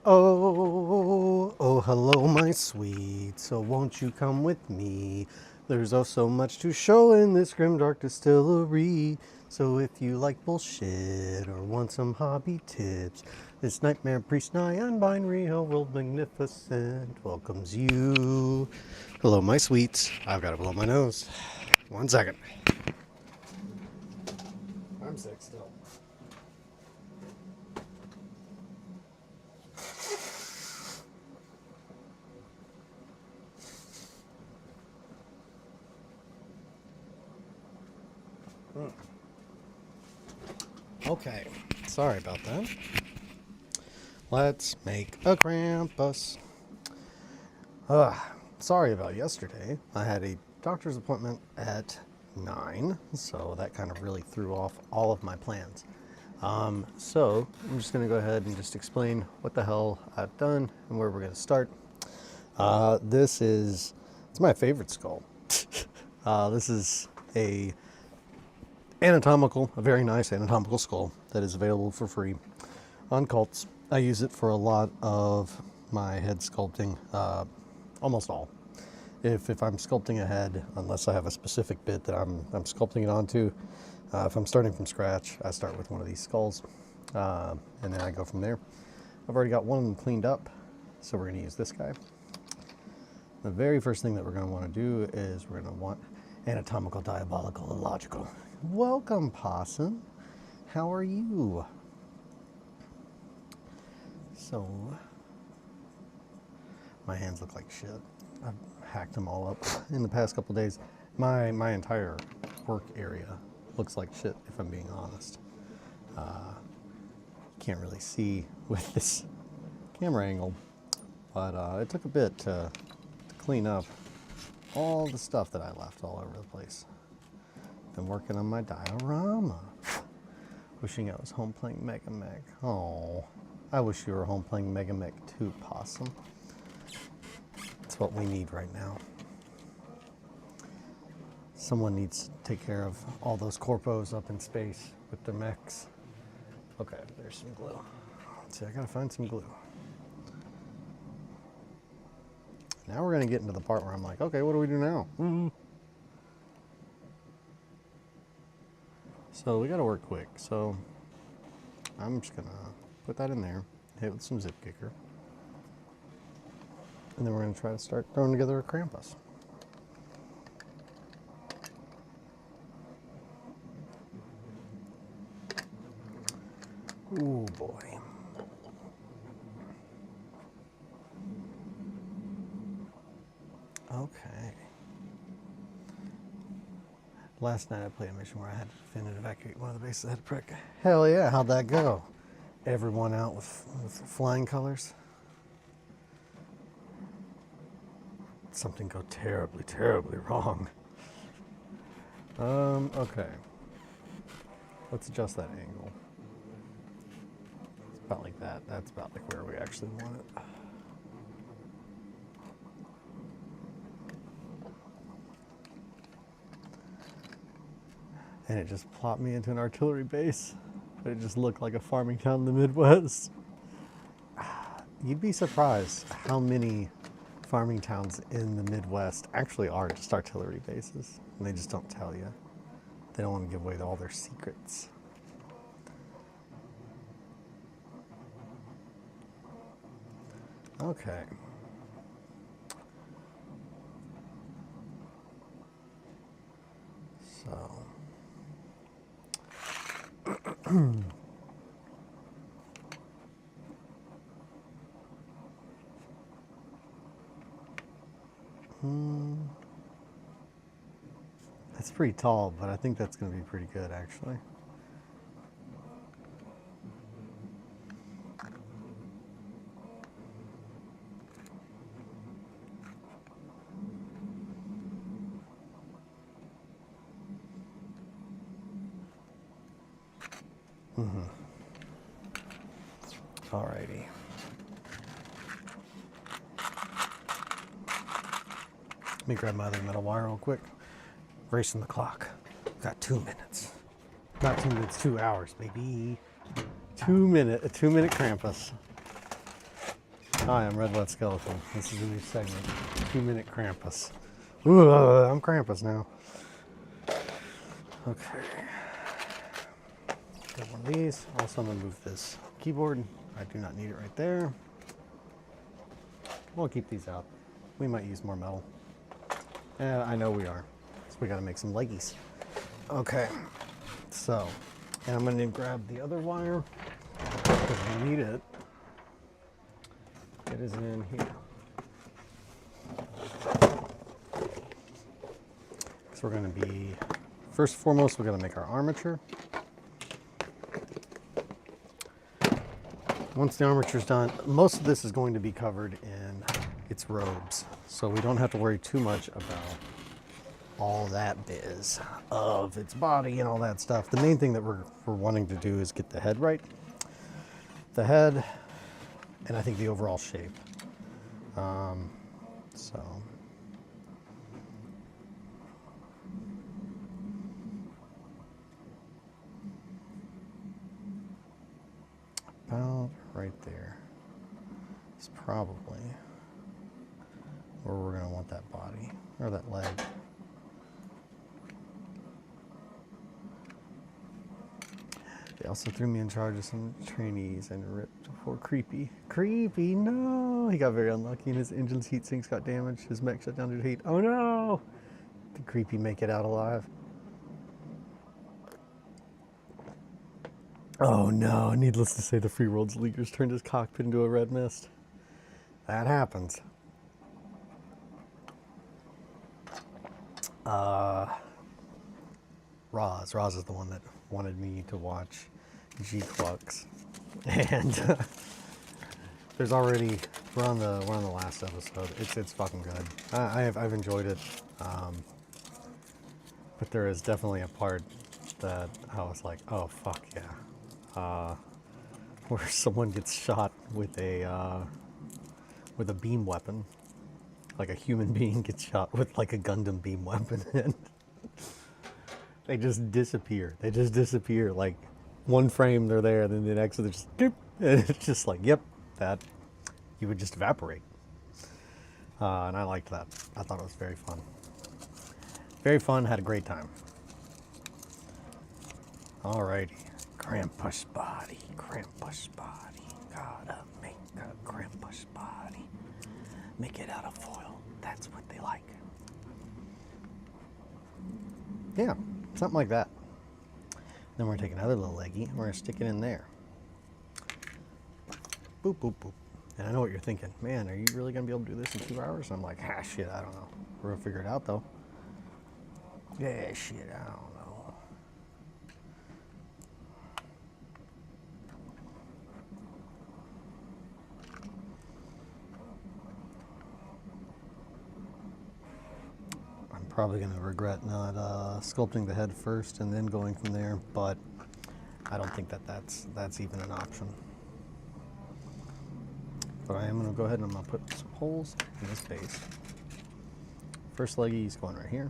Oh, oh, hello, my sweet. So won't you come with me? There's oh so much to show in this grim dark distillery. So if you like bullshit or want some hobby tips, this nightmare priest nigh unbinary hell world magnificent welcomes you. Hello, my sweets. I've got to blow my nose. 1 second. I'm sick still. Okay, sorry about that. Let's make a Krampus. Sorry about yesterday. I had a doctor's appointment at 9, so that kind of really threw off all of my plans. So I'm just going to go ahead and just explain what the hell I've done and where we're going to start. It's my favorite skull. This is a very nice anatomical skull that is available for free on Cults. I use it for a lot of my head sculpting, almost all. If I'm sculpting a head, unless I have a specific bit that I'm sculpting it onto, if I'm starting from scratch, I start with one of these skulls, and then I go from there. I've already got one of them cleaned up, so we're going to use this guy. The very first thing that we're going to want to do is we're going to want anatomical, diabolical, illogical. Welcome, Possum. How are you? So, my hands look like shit. I've hacked them all up in the past couple days. My entire work area looks like shit, if I'm being honest. Can't really see with this camera angle, but it took a bit to clean up all the stuff that I left all over the place. Been working on my diorama. Wishing I was home playing Mega Meg. Oh, I wish you were home playing Mega Meg too, Possum. That's what we need right now. Someone needs to take care of all those corpos up in space with their mechs. Okay, there's some glue. Let's see, I gotta find some glue. Now we're gonna get into the part where I'm like, okay, what do we do now? So we gotta work quick. So I'm just gonna put that in there, hit it with some zip kicker. And then we're going to try to start throwing together a Krampus. Ooh, boy. Okay. Last night I played a mission where I had to defend and evacuate one of the bases that had a prick. Hell yeah, how'd that go? Everyone out with flying colors? Something go terribly, terribly wrong. Okay. Let's adjust that angle. It's about like that. That's about like where we actually want it. And it just plopped me into an artillery base. But it just looked like a farming town in the Midwest. You'd be surprised how many farming towns in the Midwest actually are just artillery bases, and they just don't tell you. They don't want to give away all their secrets. Okay. So. That's pretty tall, but I think that's going to be pretty good, actually. Alrighty. Let me grab my other metal wire real quick. Racing the clock. Got 2 minutes. Not 2 minutes, 2 hours, baby. A 2 minute Krampus. Hi, I'm RedWetSkeleton. This is a new segment, 2-minute Krampus. Ooh, I'm Krampus now. Okay. Got one of these. Also, I'm going to move this keyboard. I do not need it right there. We'll keep these out. We might use more metal. Yeah, I know we are. So we got to make some leggies. Okay. So, and I'm going to grab the other wire because we need it. It is in here. So we're going to be, first and foremost, we're going to make our armature. Once the armature's done, most of this is going to be covered in its robes. So we don't have to worry too much about all that biz of its body and all that stuff. The main thing that we're wanting to do is get the head right. The head, and I think the overall shape. So about right there is probably where we're going to want that body or that leg. They also threw me in charge of some trainees and ripped for Creepy. Creepy, no! He got very unlucky and his engine's heat sinks got damaged. His mech shut down due to heat. Oh no! Did Creepy make it out alive? Oh no, needless to say, the Free World's leaders turned his cockpit into a red mist. That happens. Roz is the one that wanted me to watch G-Clucks. And there's already, we're on the last episode. It's fucking good. I've enjoyed it. But there is definitely a part that I was like, oh fuck yeah. Where someone gets shot with a beam weapon. Like a human being gets shot with like a Gundam beam weapon, and they just disappear. They just disappear. Like one frame they're there, then the next they're just doop, and it's just like, yep, that you would just evaporate. And I liked that. I thought it was very fun. Very fun. Had a great time. Alrighty, Krampus body, Krampus body. Gotta make a Krampus body. Make it out of foil. That's what they like. Yeah, something like that. Then we're gonna take another little leggy and we're gonna stick it in there. Boop, boop, boop. And I know what you're thinking. Man, are you really gonna be able to do this in 2 hours? I'm like, shit, I don't know. We're gonna figure it out though. Yeah, shit, I don't know. Probably going to regret not sculpting the head first and then going from there, but I don't think that's even an option. But I am going to go ahead and I'm going to put some holes in this base. First leggy is going right here.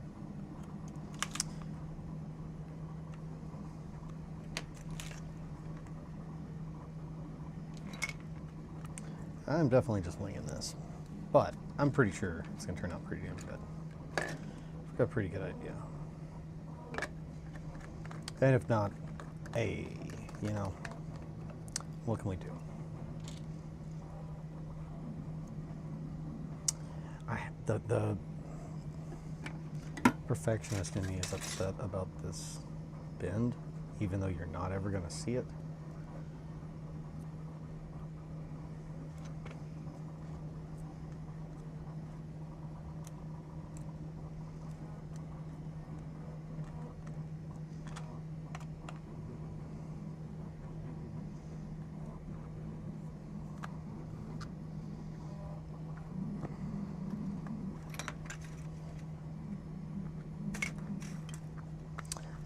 I'm definitely just winging this, but I'm pretty sure it's going to turn out pretty damn good. Got a pretty good idea. And if not, hey, you know, what can we do? The perfectionist in me is upset about this bend, even though you're not ever going to see it.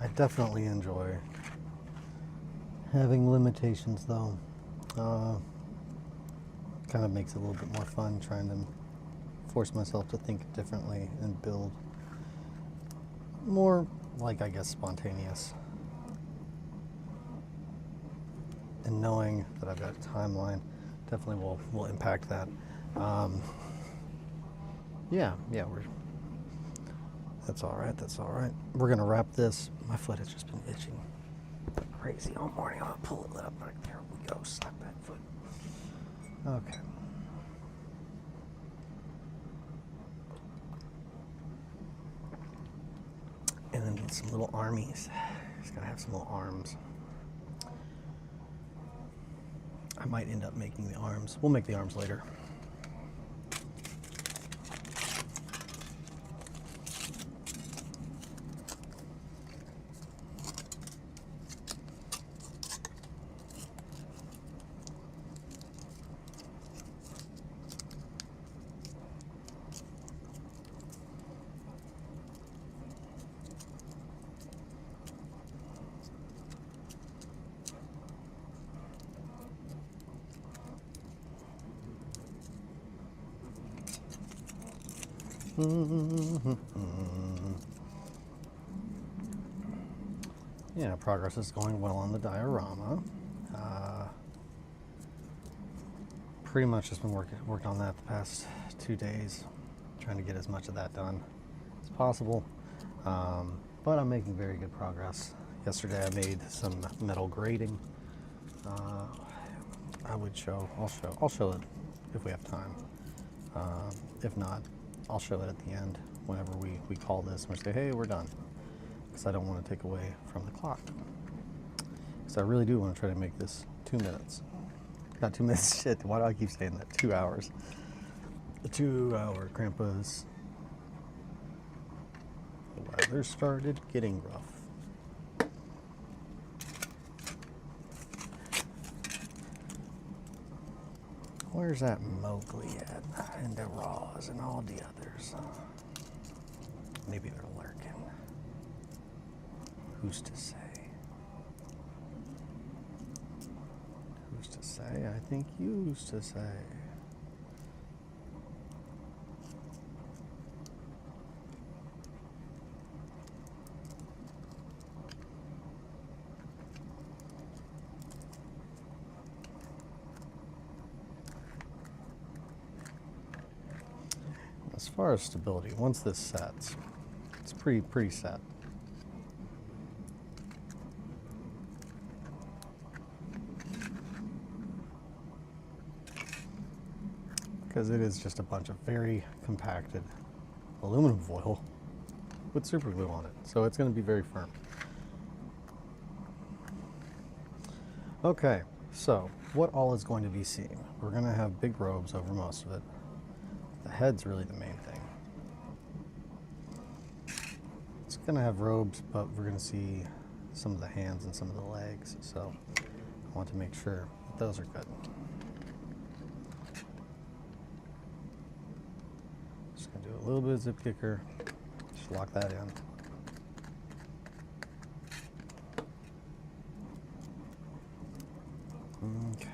I definitely enjoy having limitations though. Kind of makes it a little bit more fun trying to force myself to think differently and build more, like, I guess, spontaneous. And knowing that I've got a timeline definitely will impact that. Yeah, that's all right. That's all right. We're gonna wrap this. My foot has just been itching crazy all morning. I'm gonna pull it up. Right there we go. Slap that foot. Okay. And then some little armies. Just gotta have some little arms. I might end up making the arms. We'll make the arms later. Yeah, progress is going well on the diorama. Pretty much just been worked on that the past 2 days, trying to get as much of that done as possible. But I'm making very good progress. Yesterday I made some metal grating. I'll show it if we have time. If not, I'll show it at the end whenever we call this and we say, hey, we're done. Because I don't want to take away from the clock. Because I really do want to try to make this 2 minutes. Not 2 minutes, shit, why do I keep saying that? 2 hours. The 2-hour Krampus. The weather started getting rough. Where's that Mowgli at? And the Raws and all the others. Maybe they're lurking. Who's to say? Who's to say? I think you's to say. As far as stability, once this sets, it's pretty set. Because it is just a bunch of very compacted aluminum foil with super glue on it, so it's going to be very firm. Okay, so what all is going to be seen? We're going to have big robes over most of it. The head's really the main thing. It's going to have robes, but we're going to see some of the hands and some of the legs, so I want to make sure that those are good. Just going to do a little bit of zip kicker, just lock that in. Okay.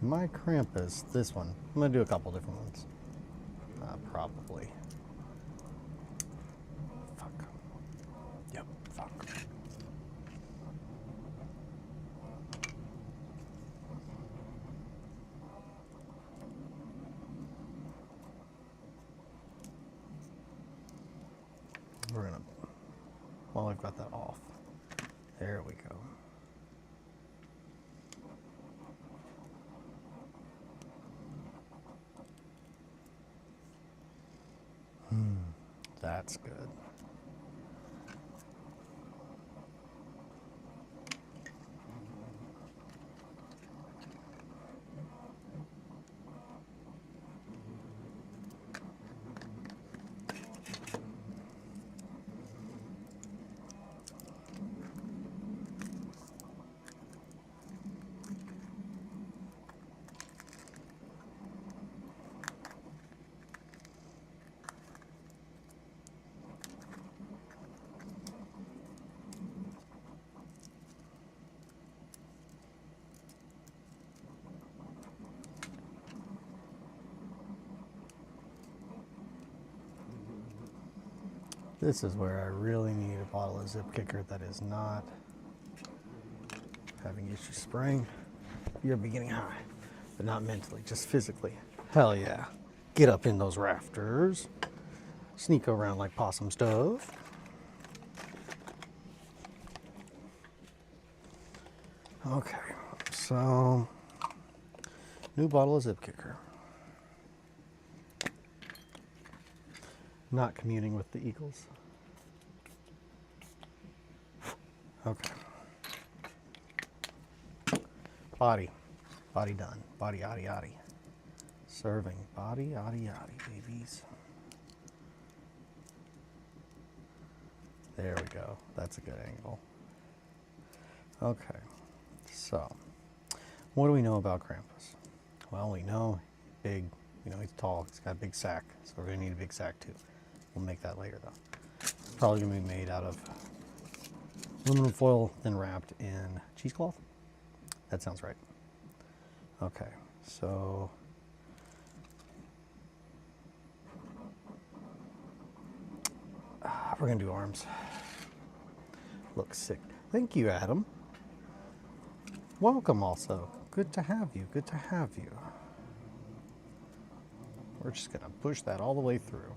My Krampus, this one, I'm going to do a couple different ones. Probably. Fuck. Yep, fuck. We're going to, while I've got that off, there we go. That's good. This is where I really need a bottle of zip kicker that is not having issues spraying. You're beginning high, but not mentally, just physically. Hell yeah. Get up in those rafters. Sneak around like possum stuff. Okay, so new bottle of zip kicker. Not communing with the eagles. Okay. Body done. Body yaddy yaddy. Serving body yaddy yaddy, babies. There we go. That's a good angle. Okay. So, what do we know about Krampus? Well, we know big, he's tall, he's got a big sack, so we're gonna need a big sack too. We'll make that later though. It's probably gonna be made out of aluminum foil, then wrapped in cheesecloth. That sounds right. Okay, so we're gonna do arms. Looks sick. Thank you, Adam. Welcome also. Good to have you. Good to have you. We're just going to push that all the way through,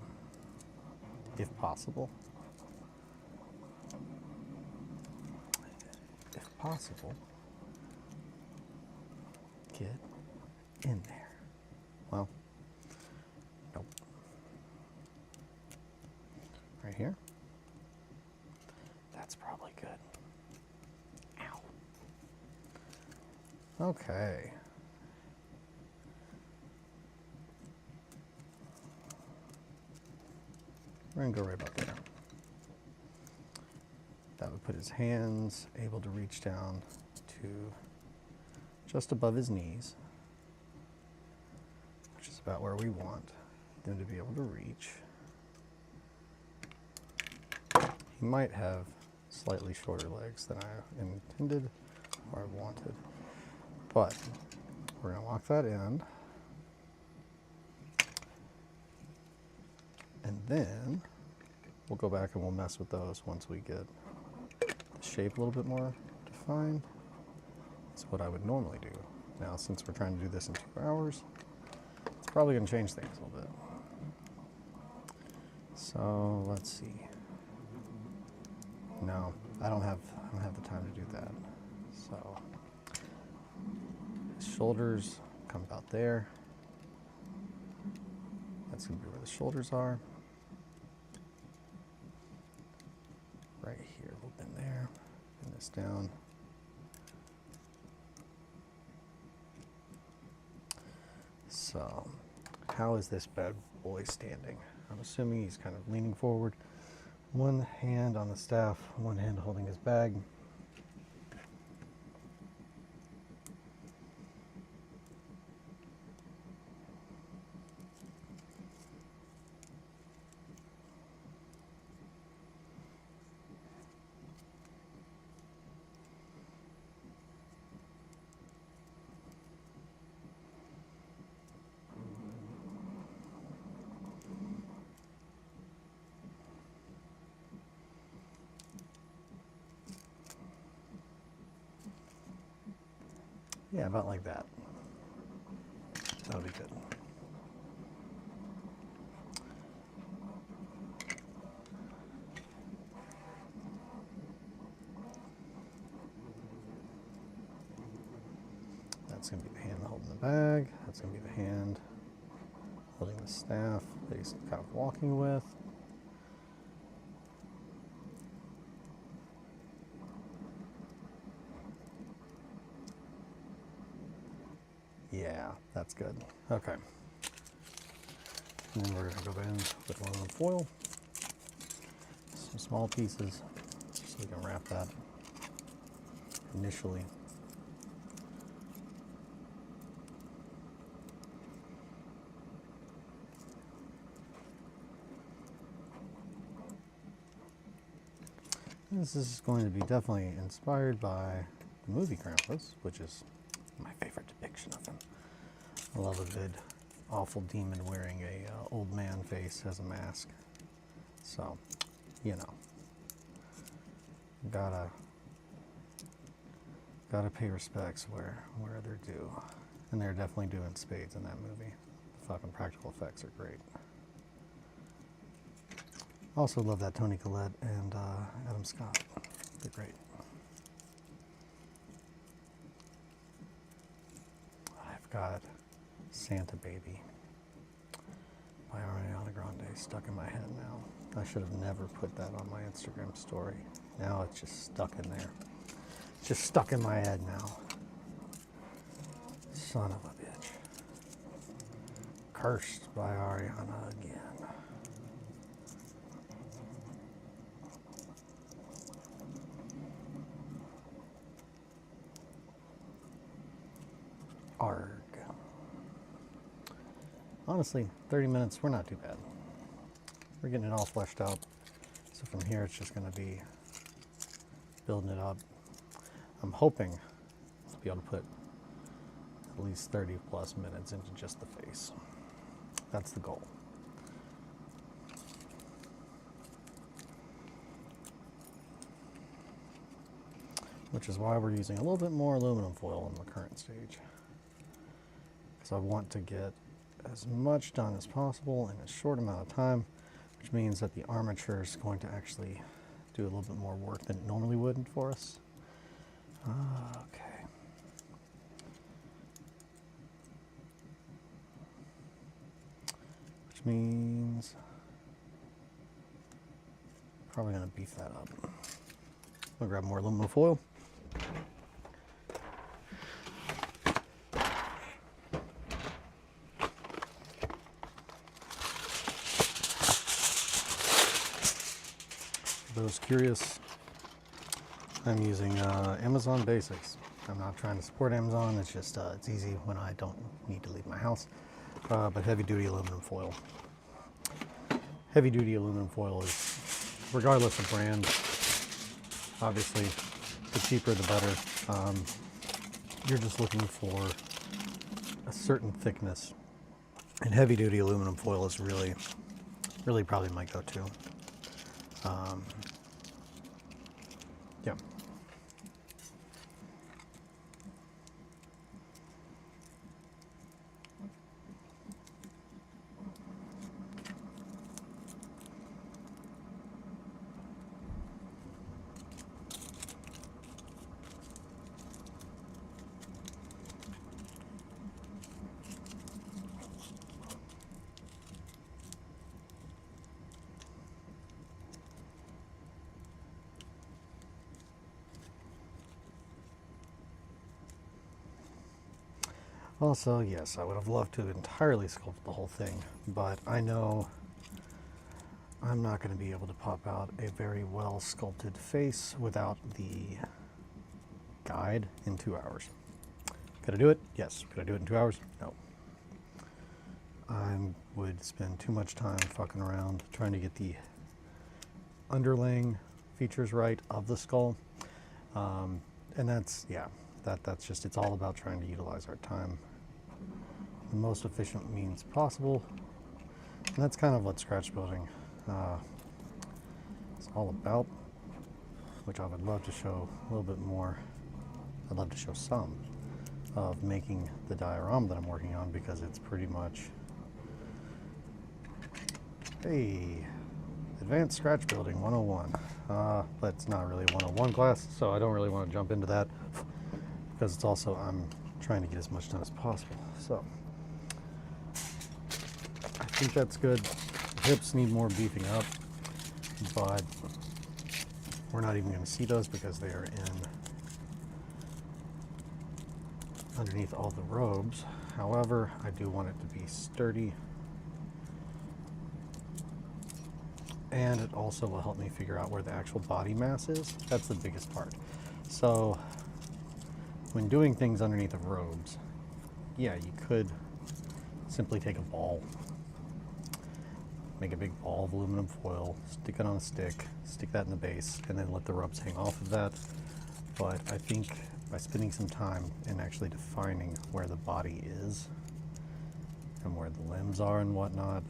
if possible. If possible, get in there. Well, nope. Right here. That's probably good. Okay. We're going to go right about there. That would put his hands able to reach down to just above his knees, which is about where we want them to be able to reach. He might have slightly shorter legs than I intended or wanted. But we're going to lock that in, and then we'll go back and we'll mess with those once we get the shape a little bit more defined. That's what I would normally do. Now, since we're trying to do this in 2 hours, it's probably going to change things a little bit. So let's see. No, I don't have the time to do that. So. Shoulders come about there. That's going to be where the shoulders are. Right here, we'll bend there, bend this down. So, how is this bad boy standing? I'm assuming he's kind of leaning forward. One hand on the staff, one hand holding his bag. Yeah, about like that. That'll be good. That's going to be the hand holding the bag. That's going to be the hand holding the staff that he's kind of walking with. Yeah, that's good. Okay. And then we're going to go in with aluminum foil. Some small pieces, so we can wrap that initially. This is going to be definitely inspired by the movie Krampus, which is my favorite depiction of him. I love a good awful demon wearing a old man face as a mask. So you know, gotta pay respects where they're due. And they're definitely due in spades in that movie. The fucking practical effects are great. Also love that Toni Collette and Adam Scott. They're great. I've got Santa Baby by Ariana Grande stuck in my head now. I should have never put that on my Instagram story. Now it's just stuck in there. It's just stuck in my head now. Son of a bitch. Cursed by Ariana again. Arg. Honestly, 30 minutes, we're not too bad. We're getting it all fleshed out. So from here, it's just going to be building it up. I'm hoping to be able to put at least 30 plus minutes into just the face. That's the goal. Which is why we're using a little bit more aluminum foil in the current stage. Because I want to get as much done as possible in a short amount of time, which means that the armature is going to actually do a little bit more work than it normally would for us. Okay. Which means probably going to beef that up. I'll grab more aluminum foil. For those curious, I'm using Amazon Basics. I'm not trying to support Amazon, it's just it's easy when I don't need to leave my house. But heavy duty aluminum foil. Heavy duty aluminum foil is, regardless of brand, obviously the cheaper the better. You're just looking for a certain thickness, and heavy duty aluminum foil is really probably my go-to. Yeah. Also, yes, I would have loved to entirely sculpt the whole thing, but I know I'm not going to be able to pop out a very well sculpted face without the guide in 2 hours. Could I do it? Yes. Could I do it in 2 hours? No. I would spend too much time fucking around trying to get the underlaying features right of the skull. And that's, yeah, that's just, it's all about trying to utilize our time the most efficient means possible. And that's kind of what scratch building is all about, which I would love to show a little bit more. I'd love to show some of making the diorama that I'm working on, because it's pretty much, hey, Advanced Scratch Building 101. But it's not really a 101 class, so I don't really want to jump into that, because it's also, I'm trying to get as much done as possible. So I think that's good. The hips need more beefing up, but we're not even going to see those because they are in underneath all the robes. However, I do want it to be sturdy, and it also will help me figure out where the actual body mass is. That's the biggest part. So when doing things underneath of robes, yeah, you could simply take a ball, make a big ball of aluminum foil, stick it on a stick, stick that in the base, and then let the robes hang off of that. But I think by spending some time in actually defining where the body is and where the limbs are and whatnot,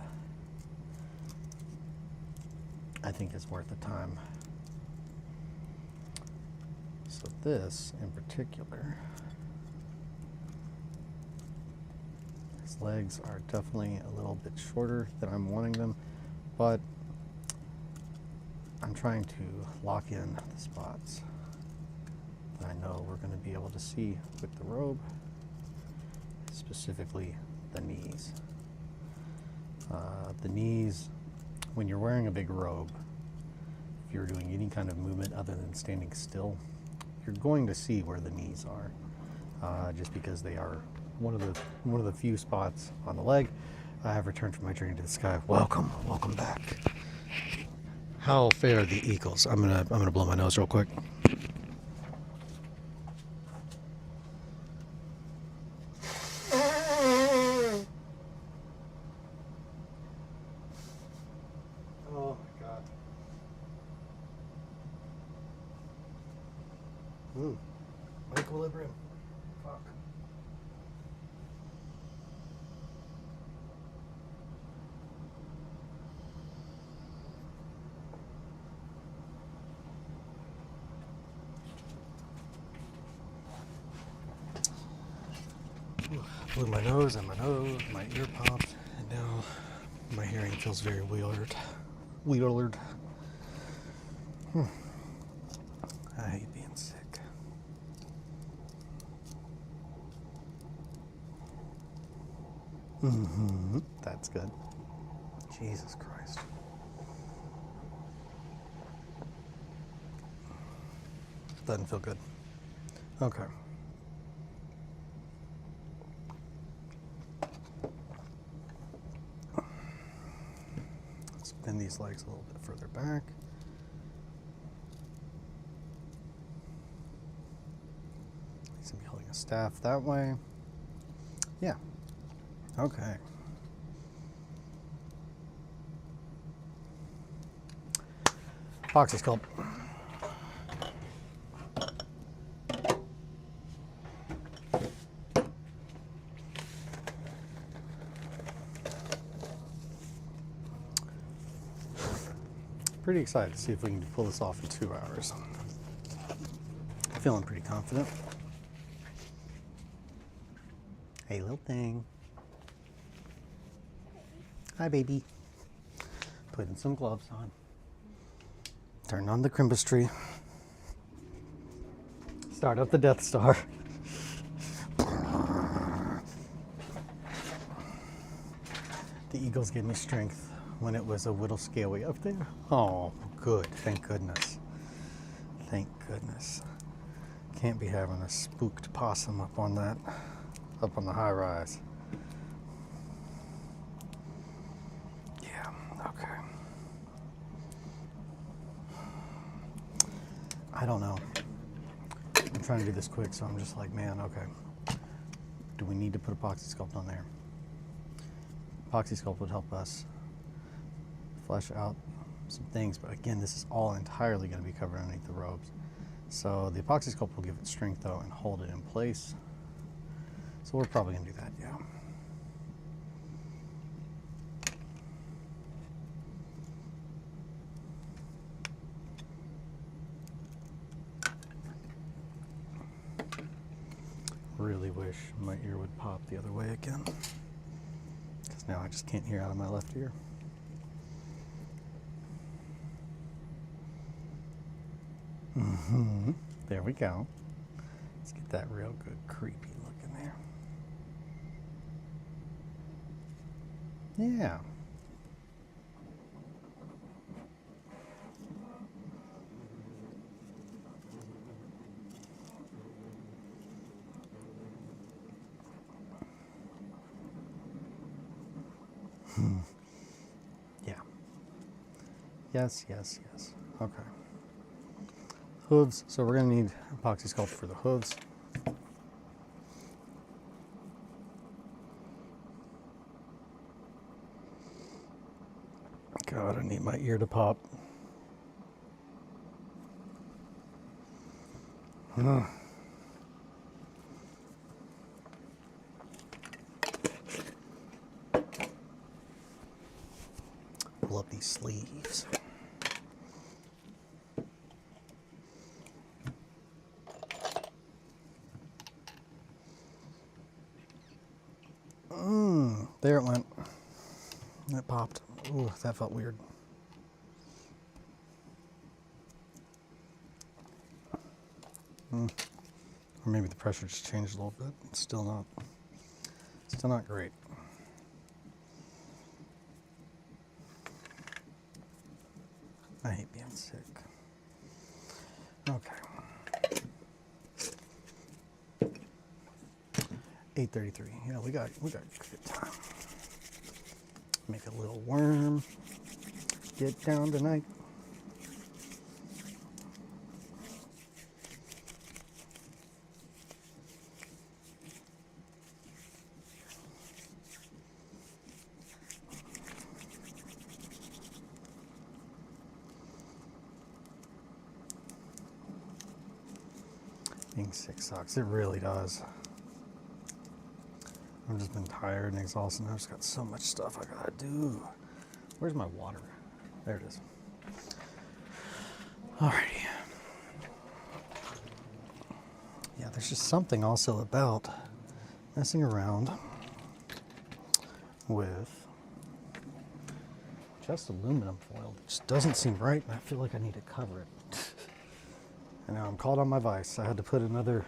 I think is worth the time. So this in particular, his legs are definitely a little bit shorter than I'm wanting them, but I'm trying to lock in the spots that I know we're going to be able to see with the robe, specifically the knees. The knees, when you're wearing a big robe, if you're doing any kind of movement other than standing still, you're going to see where the knees are, just because they are one of the few spots on the leg. I have returned from my journey to the sky. Welcome back. How fare the eagles? I'm gonna blow my nose real quick. Oh my god. Equilibrium. Fuck. Blew my nose and my ear popped, and now my hearing feels very weird. I hate being sick. That's good. Jesus Christ. Doesn't feel good. Okay. Let's bend these legs a little bit further back. He's gonna be holding a staff that way. Yeah. Okay. Boxy sculpt. Pretty excited to see if we can pull this off in 2 hours. Feeling pretty confident. Hey, little thing. Hi, baby. Putting some gloves on. Turn on the Crimbus tree. Start up the Death Star. The Eagles gave me strength when it was a little scaly up there. Oh, good. Thank goodness. Thank goodness. Can't be having a spooked possum up on the high rise. Yeah, okay. I don't know. I'm trying to do this quick, so I'm just like, man, okay. Do we need to put epoxy sculpt on there? Epoxy sculpt would help us flesh out some things, but again, this is all entirely going to be covered underneath the robes. So the epoxy sculpt will give it strength though and hold it in place. So we're probably going to do that, yeah. Really wish my ear would pop the other way again, because now I just can't hear out of my left ear. There we go. Let's get that real good creepy look in there. Yeah. Yeah. Yes, yes, yes. Okay. Hooves. So we're going to need epoxy sculpt for the hooves. God, I need my ear to pop. Pull up these sleeves. There it went. It popped. Ooh, that felt weird. Or maybe the pressure just changed a little bit. It's still not great. I hate being sick. Okay. 8:33. Yeah, we got good time. Make a little worm. Get down tonight. Being sick sucks. It really does. I've just been tired and exhausted. I've just got so much stuff I gotta do. Where's my water? There it is. Alrighty. Yeah, there's just something also about messing around with just aluminum foil. It just doesn't seem right, and I feel like I need to cover it. And now I'm caught on my vise. I had to put another.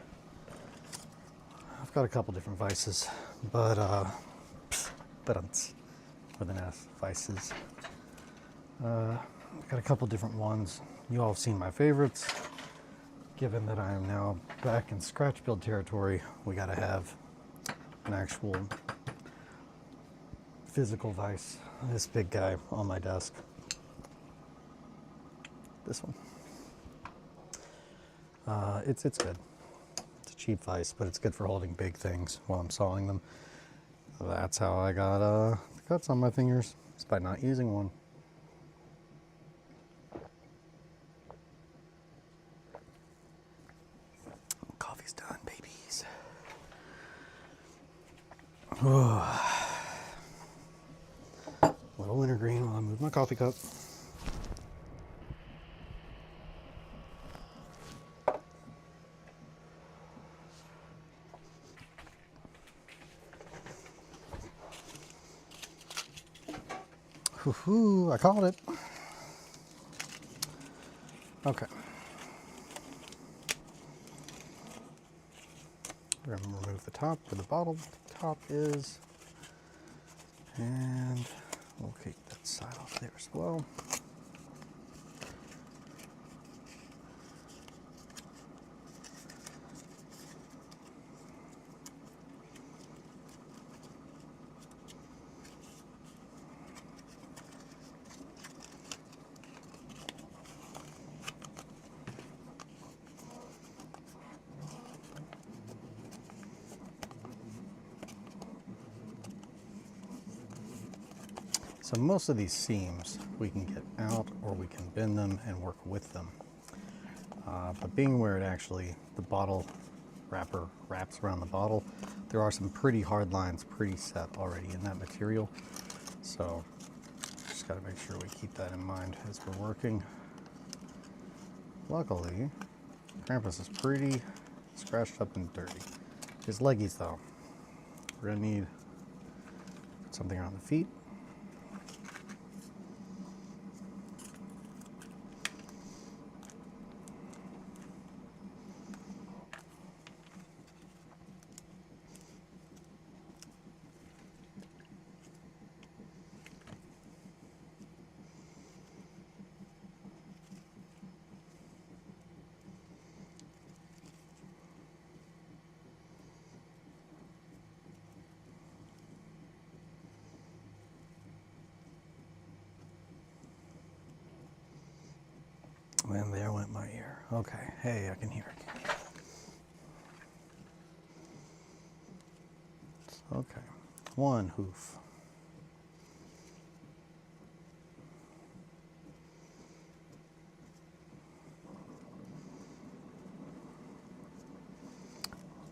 I've got a couple different vices, but with an S, vices. I've got a couple different ones. You all have seen my favorites. Given that I am now back in scratch build territory, we gotta have an actual physical vise. This big guy on my desk. This one. It's good. It's a cheap vise, but it's good for holding big things while I'm sawing them. That's how I got the cuts on my fingers, is by not using one. Coffee's done, babies. Little wintergreen while I move my coffee cup. Woohoo, I caught it. Okay. We're going to remove the top where the bottle top is. And we'll keep that side off there as well. So most of these seams we can get out or we can bend them and work with them. But being where it actually, the bottle wrapper wraps around the bottle, there are some pretty hard lines preset already in that material. So just got to make sure we keep that in mind as we're working. Luckily, Krampus is pretty scratched up and dirty. His leggies though, we're gonna need something around the feet. And there went my ear. Okay, hey, I can hear it. Okay, one hoof.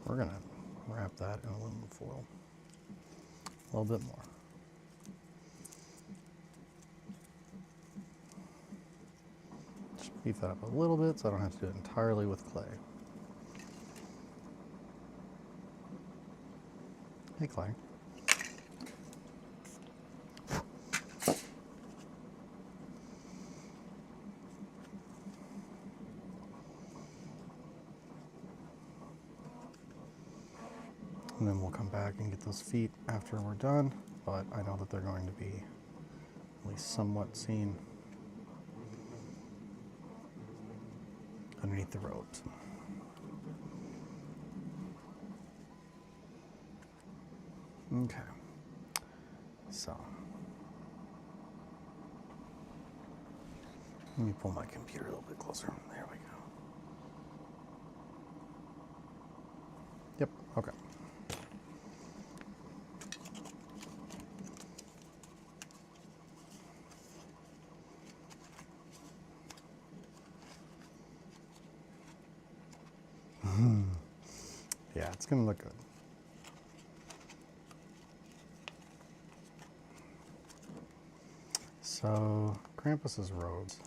We're gonna wrap that in aluminum foil. A little bit more. Beef that up a little bit so I don't have to do it entirely with clay. Hey, Clay. and then we'll come back and get those feet after we're done, but I know that they're going to be at least somewhat seen underneath the robes. Okay, so let me pull my computer a little bit closer. There we go. Yep, okay. Yeah, it's gonna look good. So Krampus's robes,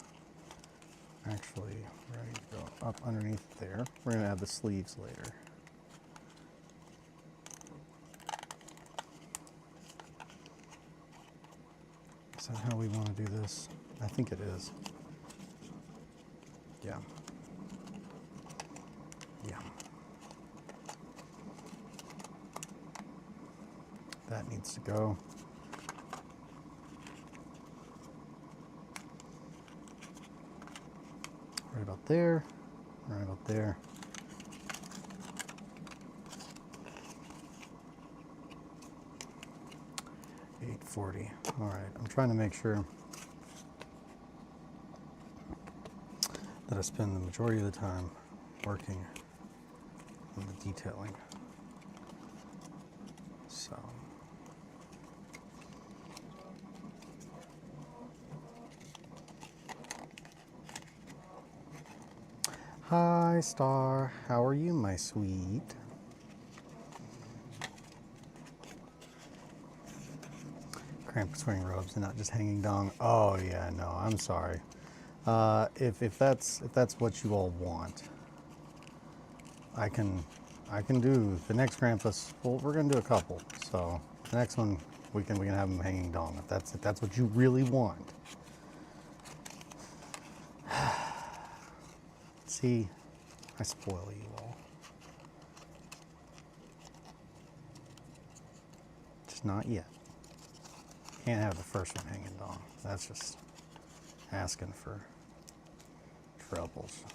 actually, ready to go up underneath there. We're gonna add the sleeves later. Is that how we want to do this? I think it is. Yeah. Yeah. That needs to go. Right about there, right about there. $840. All right, I'm trying to make sure that I spend the majority of the time working on the detailing. So. Hi, Star. How are you, my sweet? Krampus wearing robes and not just hanging dong. Oh yeah, no, I'm sorry. If that's what you all want, I can do the next Krampus. Well, we're gonna do a couple. So the next one we can have him hanging dong. If that's what you really want. See, I spoil you all. Just not yet. Can't have the first one hanging dong. That's just asking for troubles.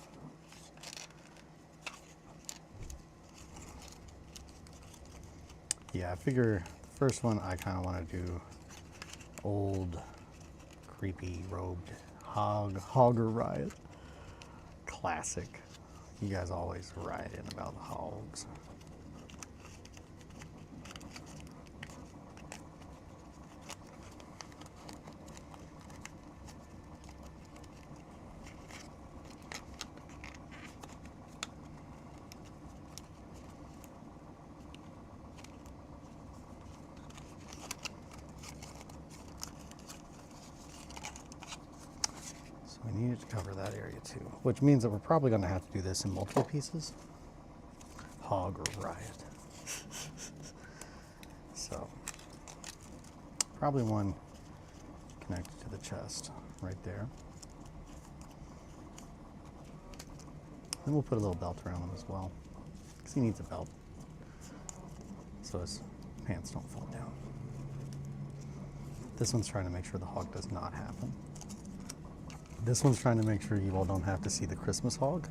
Yeah, I figure the first one I kind of want to do old, creepy, robed hogger riot. Classic. You guys always rioting about the hogs. We needed to cover that area too, which means that we're probably going to have to do this in multiple pieces. Hog or riot. So, probably one connected to the chest right there. Then we'll put a little belt around him as well, because he needs a belt so his pants don't fall down. This one's trying to make sure the hog does not happen. This one's trying to make sure you all don't have to see the Christmas hog.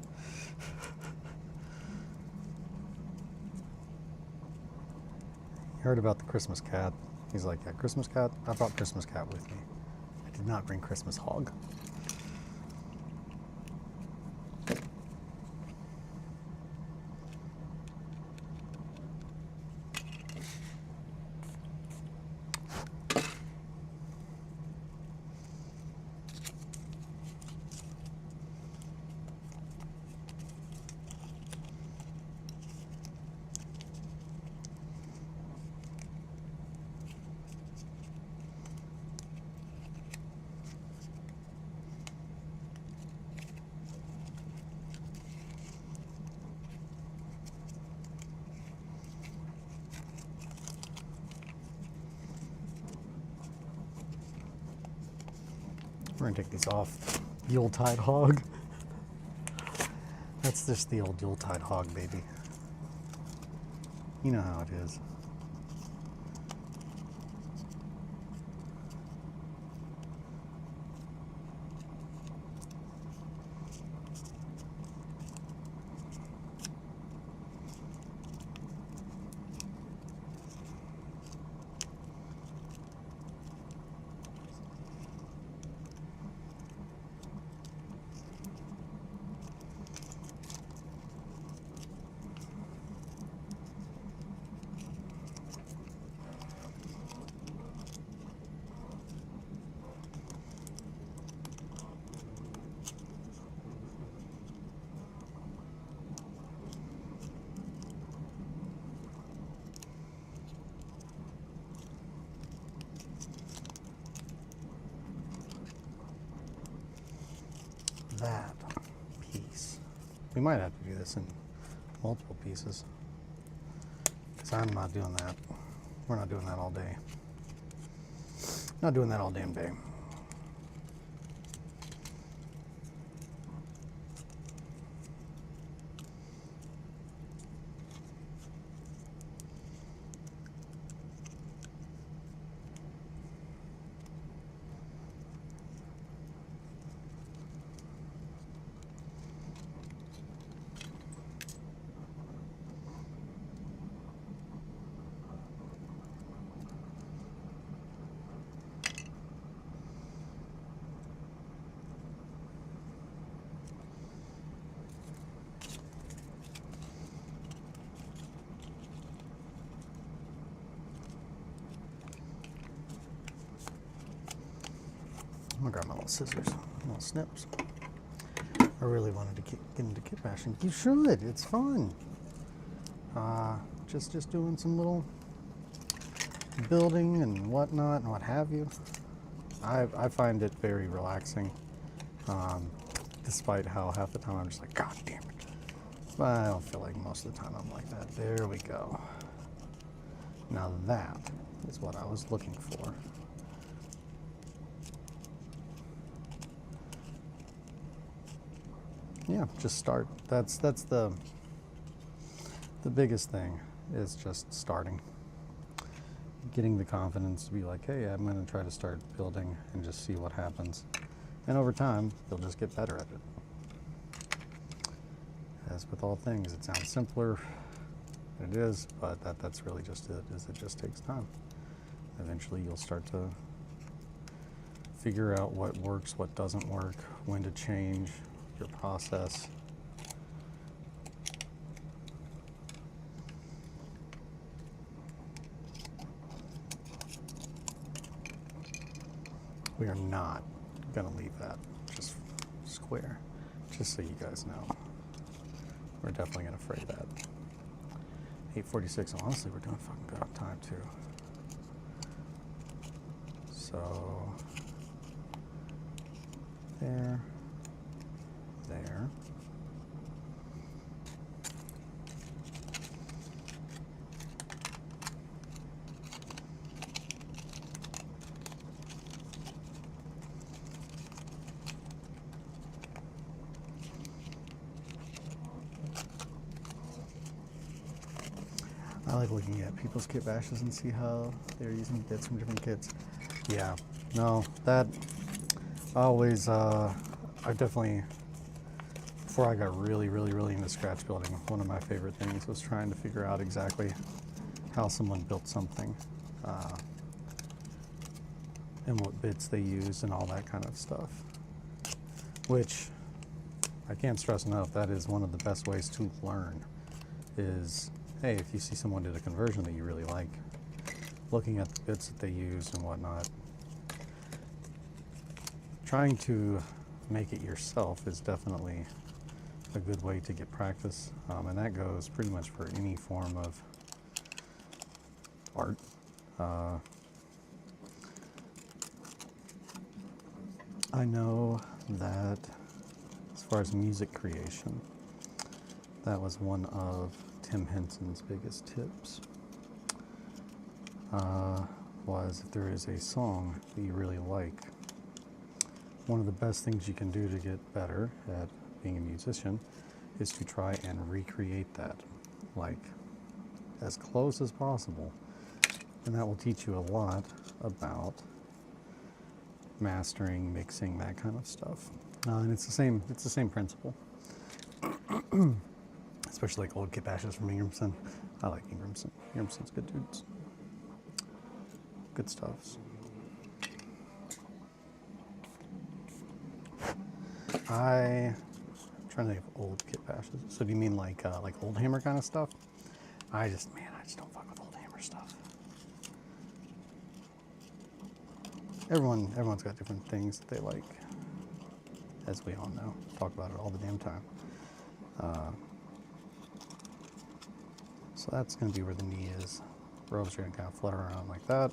You heard about the Christmas cat. He's like, yeah, Christmas cat? I brought Christmas cat with me. I did not bring Christmas hog. We're gonna take these off. Yuletide hog. That's just the old Yuletide hog, baby. You know how it is. that piece. We might have to do this in multiple pieces, because I'm not doing that. We're not doing that all day. Not doing that all damn day. I'm gonna grab my little scissors, little snips. I really wanted to get into kit bashing. You should, it's fun. Just doing some little building and whatnot and what have you. I find it very relaxing, despite how half the time I'm just like, God damn it. But I don't feel like most of the time I'm like that. There we go. Now that is what I was looking for. Yeah, just start. That's the biggest thing, is just starting. Getting the confidence to be like, hey, I'm going to try to start building and just see what happens. And over time, you'll just get better at it. As with all things, it sounds simpler than it is, but that's really just it, is it just takes time. Eventually, you'll start to figure out what works, what doesn't work, when to change your process. We are not going to leave that just square, just so you guys know. We're definitely going to fray that. 8:46, honestly, we're doing fucking good on time, too. So, there. I like looking at people's kit bashes and see how they're using bits from different kits. Yeah, no, that always, I definitely, before I got really into scratch building, one of my favorite things was trying to figure out exactly how someone built something, and what bits they used and all that kind of stuff. Which, I can't stress enough, that is one of the best ways to learn, is, hey, if you see someone did a conversion that you really like, looking at the bits that they used and whatnot, trying to make it yourself is definitely a good way to get practice, and that goes pretty much for any form of art. I know that as far as music creation, that was one of Tim Henson's biggest tips, was if there is a song that you really like, one of the best things you can do to get better at being a musician is to try and recreate that, like, as close as possible. And that will teach you a lot about mastering, mixing, that kind of stuff. And it's the same principle. Especially like old kit bashes from Ingramson. I like Ingramson. Ingramson's good dudes. Good stuffs. I'm trying to think of old kit bashes. So do you mean like old hammer kind of stuff? I just don't fuck with old hammer stuff. Everyone's got different things that they like, as we all know. Talk about it all the damn time. So that's going to be where the knee is. Robes are going to kind of flutter around like that.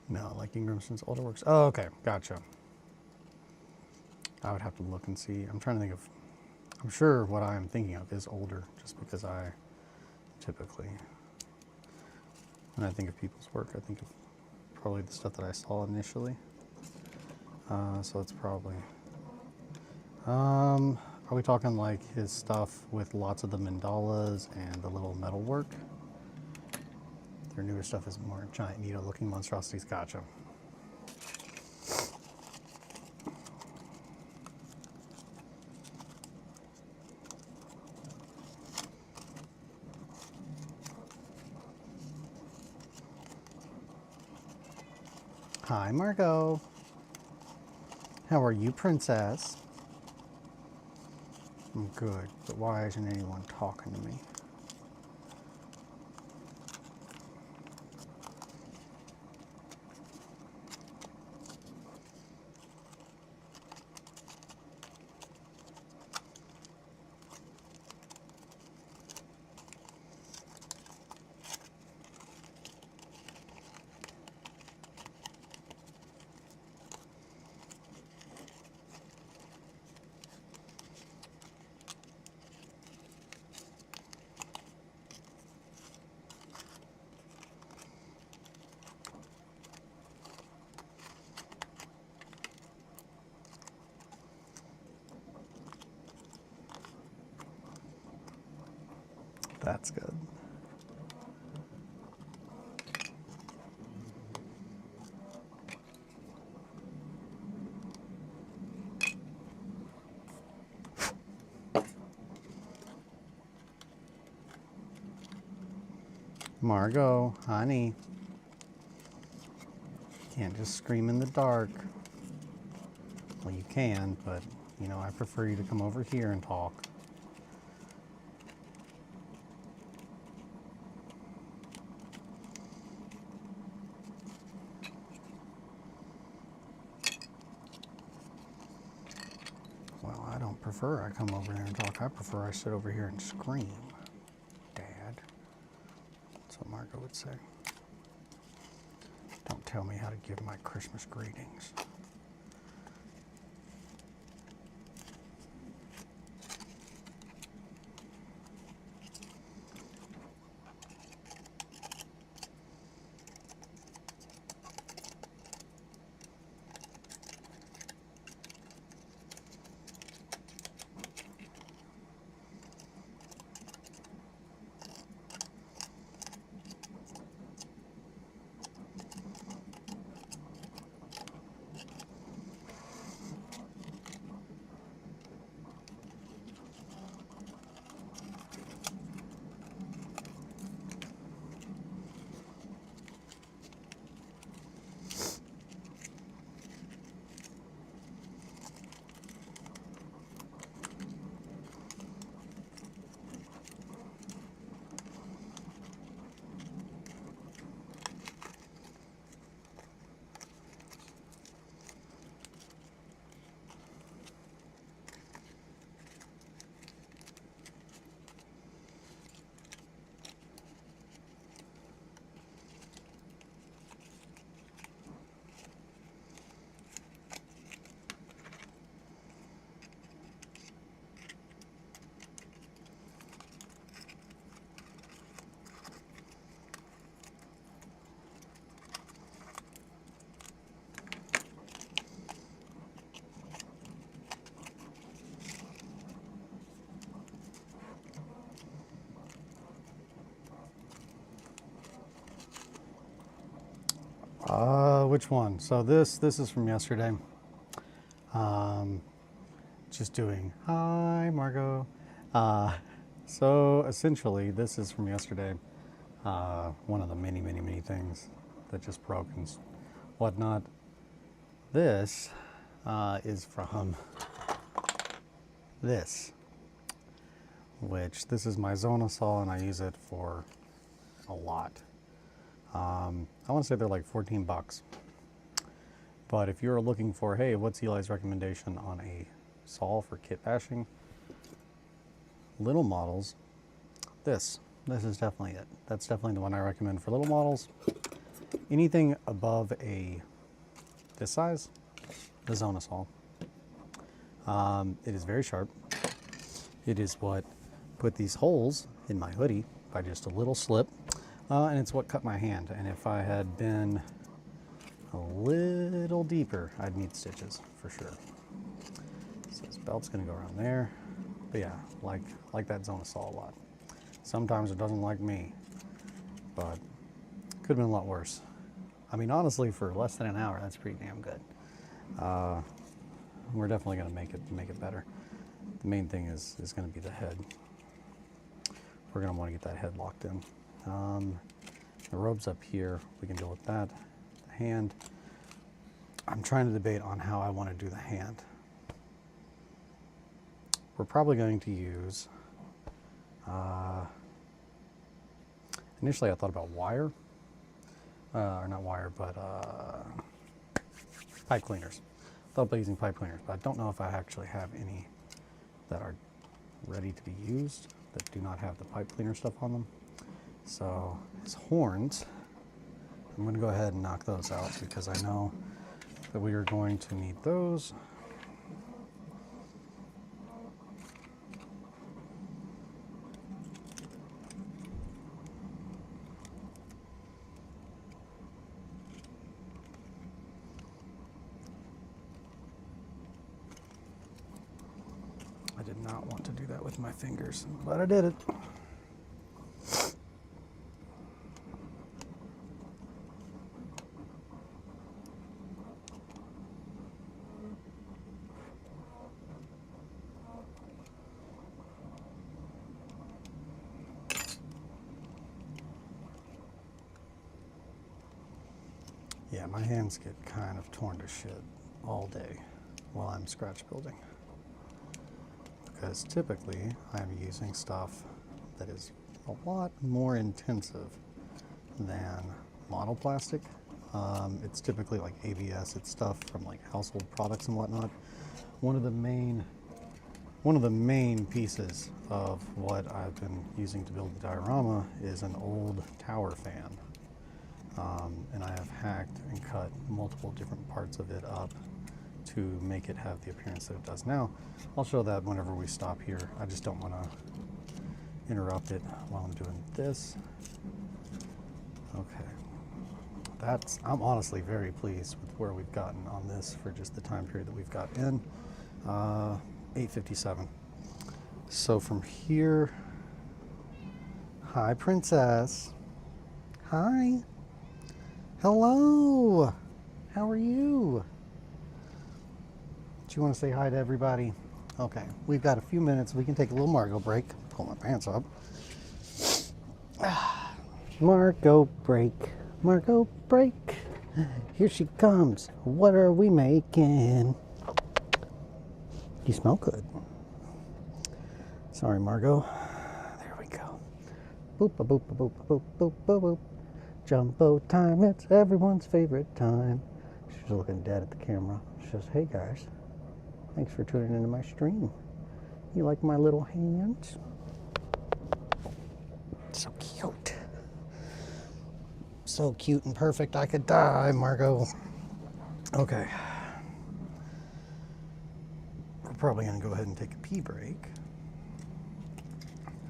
No, like Ingramson's older works. Oh, okay, gotcha. I would have to look and see. I'm trying to think of. I'm sure what I'm thinking of is older, just because I typically, when I think of people's work, I think of probably the stuff that I saw initially. So it's probably. Are we talking like his stuff with lots of the mandalas and the little metal work? Their newer stuff is more giant needle-looking monstrosities. Gotcha. Hi, Margot. How are you, princess? I'm good, but why isn't anyone talking to me? That's good. Margot, honey. Can't just scream in the dark. Well, you can, but, you know, I prefer you to come over here and talk. Well, I don't prefer I come over here and talk. I prefer I sit over here and scream, Dad. That's what Margot would say. Don't tell me how to give my Christmas greetings. Which one? So this is from yesterday. Just doing, hi, Margot. So essentially, this is from yesterday. One of the many, many, many things that just broke and whatnot. This is from this, which this is my Zona saw, and I use it for a lot. I want to say they're like 14 bucks. But if you're looking for, hey, what's Eli's recommendation on a saw for kit bashing? Little models, this is definitely it. That's definitely the one I recommend for little models. anything above this size, the Zona saw. It is very sharp. It is what put these holes in my hoodie by just a little slip, and it's what cut my hand. And if I had been a little deeper, I'd need stitches for sure. So this belt's gonna go around there. But yeah, like that Zona saw a lot. Sometimes it doesn't like me, but could have been a lot worse. I mean, honestly, for less than an hour, that's pretty damn good. We're definitely gonna make it better. The main thing is gonna be the head. We're gonna want to get that head locked in. The robe's up here. We can deal with that. The hand. I'm trying to debate on how I want to do the hand. We're probably going to use, initially I thought about wire, or not wire, but pipe cleaners. I thought about using pipe cleaners, but I don't know if I actually have any that are ready to be used that do not have the pipe cleaner stuff on them. So his horns, I'm going to go ahead and knock those out because I know that we are going to need those. I did not want to do that with my fingers, but I did it. Yeah, my hands get kind of torn to shit all day while I'm scratch building. Because typically I'm using stuff that is a lot more intensive than monoplastic. It's typically like ABS, it's stuff from like household products and whatnot. One of the main pieces of what I've been using to build the diorama is an old tower fan. And I have hacked and cut multiple different parts of it up to make it have the appearance that it does now. I'll show that whenever we stop here. I just don't want to interrupt it while I'm doing this. Okay. I'm honestly very pleased with where we've gotten on this for just the time period that we've got in. 8:57. So from here, hi princess. Hi. Hello. How are you? Do you want to say hi to everybody? Okay, we've got a few minutes. We can take a little Margot break. Pull my pants up. Margot break. Margot break. Here she comes. What are we making? You smell good. Sorry, Margot. There we go. Boop a boop a boop a boop boop boop boop. Jumbo time. It's everyone's favorite time. She's looking dead at the camera. She says, "Hey guys, thanks for tuning into my stream. You like my little hands? So cute. So cute and perfect. I could die, Margot." Okay. We're probably going to go ahead and take a pee break.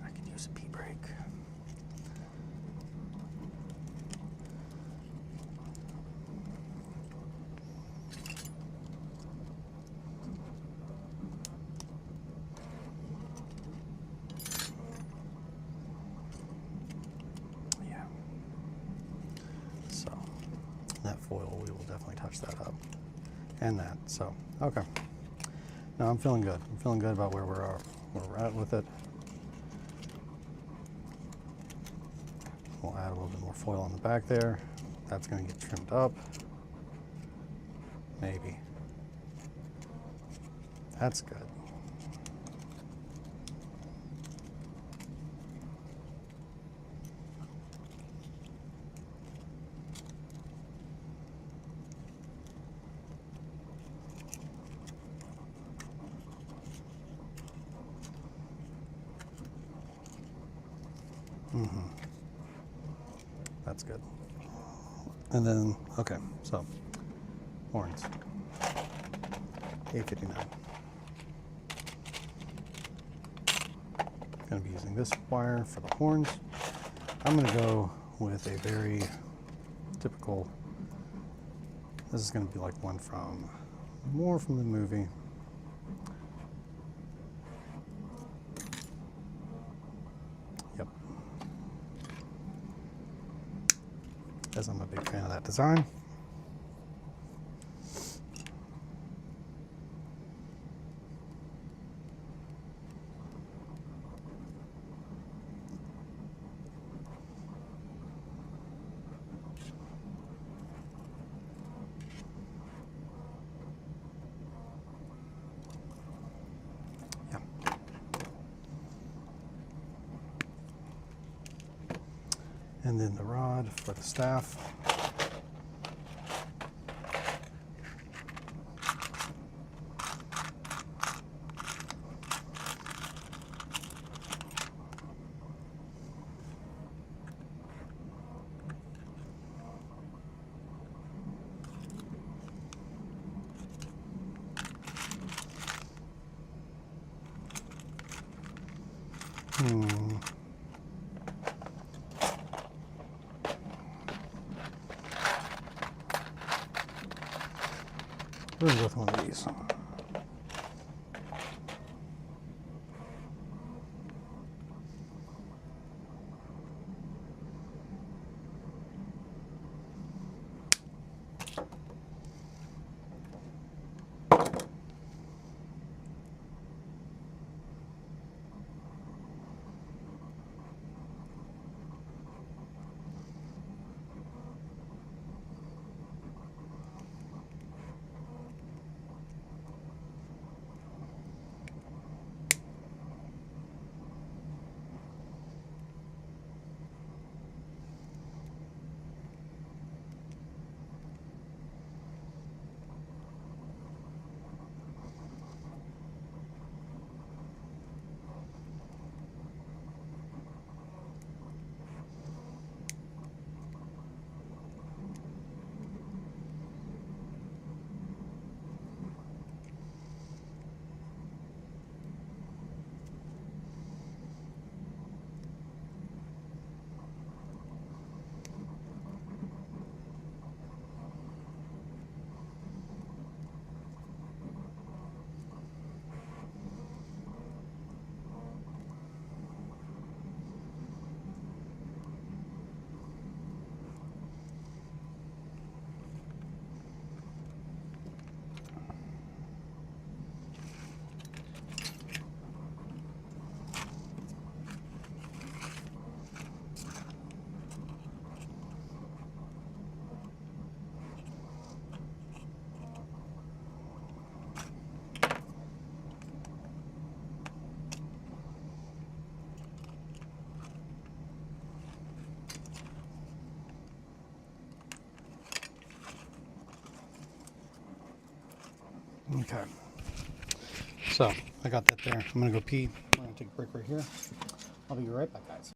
I could use a pee break. Yeah. So that foil, we will definitely touch that up. And that. So, okay. No, I'm feeling good. I'm feeling good about where we're at with it. We'll add a little bit more foil on the back there. That's going to get trimmed up. Maybe. That's good. That's good. And then, okay, so horns, A59. Going to be using this wire for the horns. I'm going to go with a very typical, this is going to be like one from, more from the movie. Yep. As I'm a big fan of that design. And then the rod for the staff. We're going to go with one of these. Okay, so I got that there. I'm gonna go pee. I'm gonna take a break right here. I'll be right back, guys.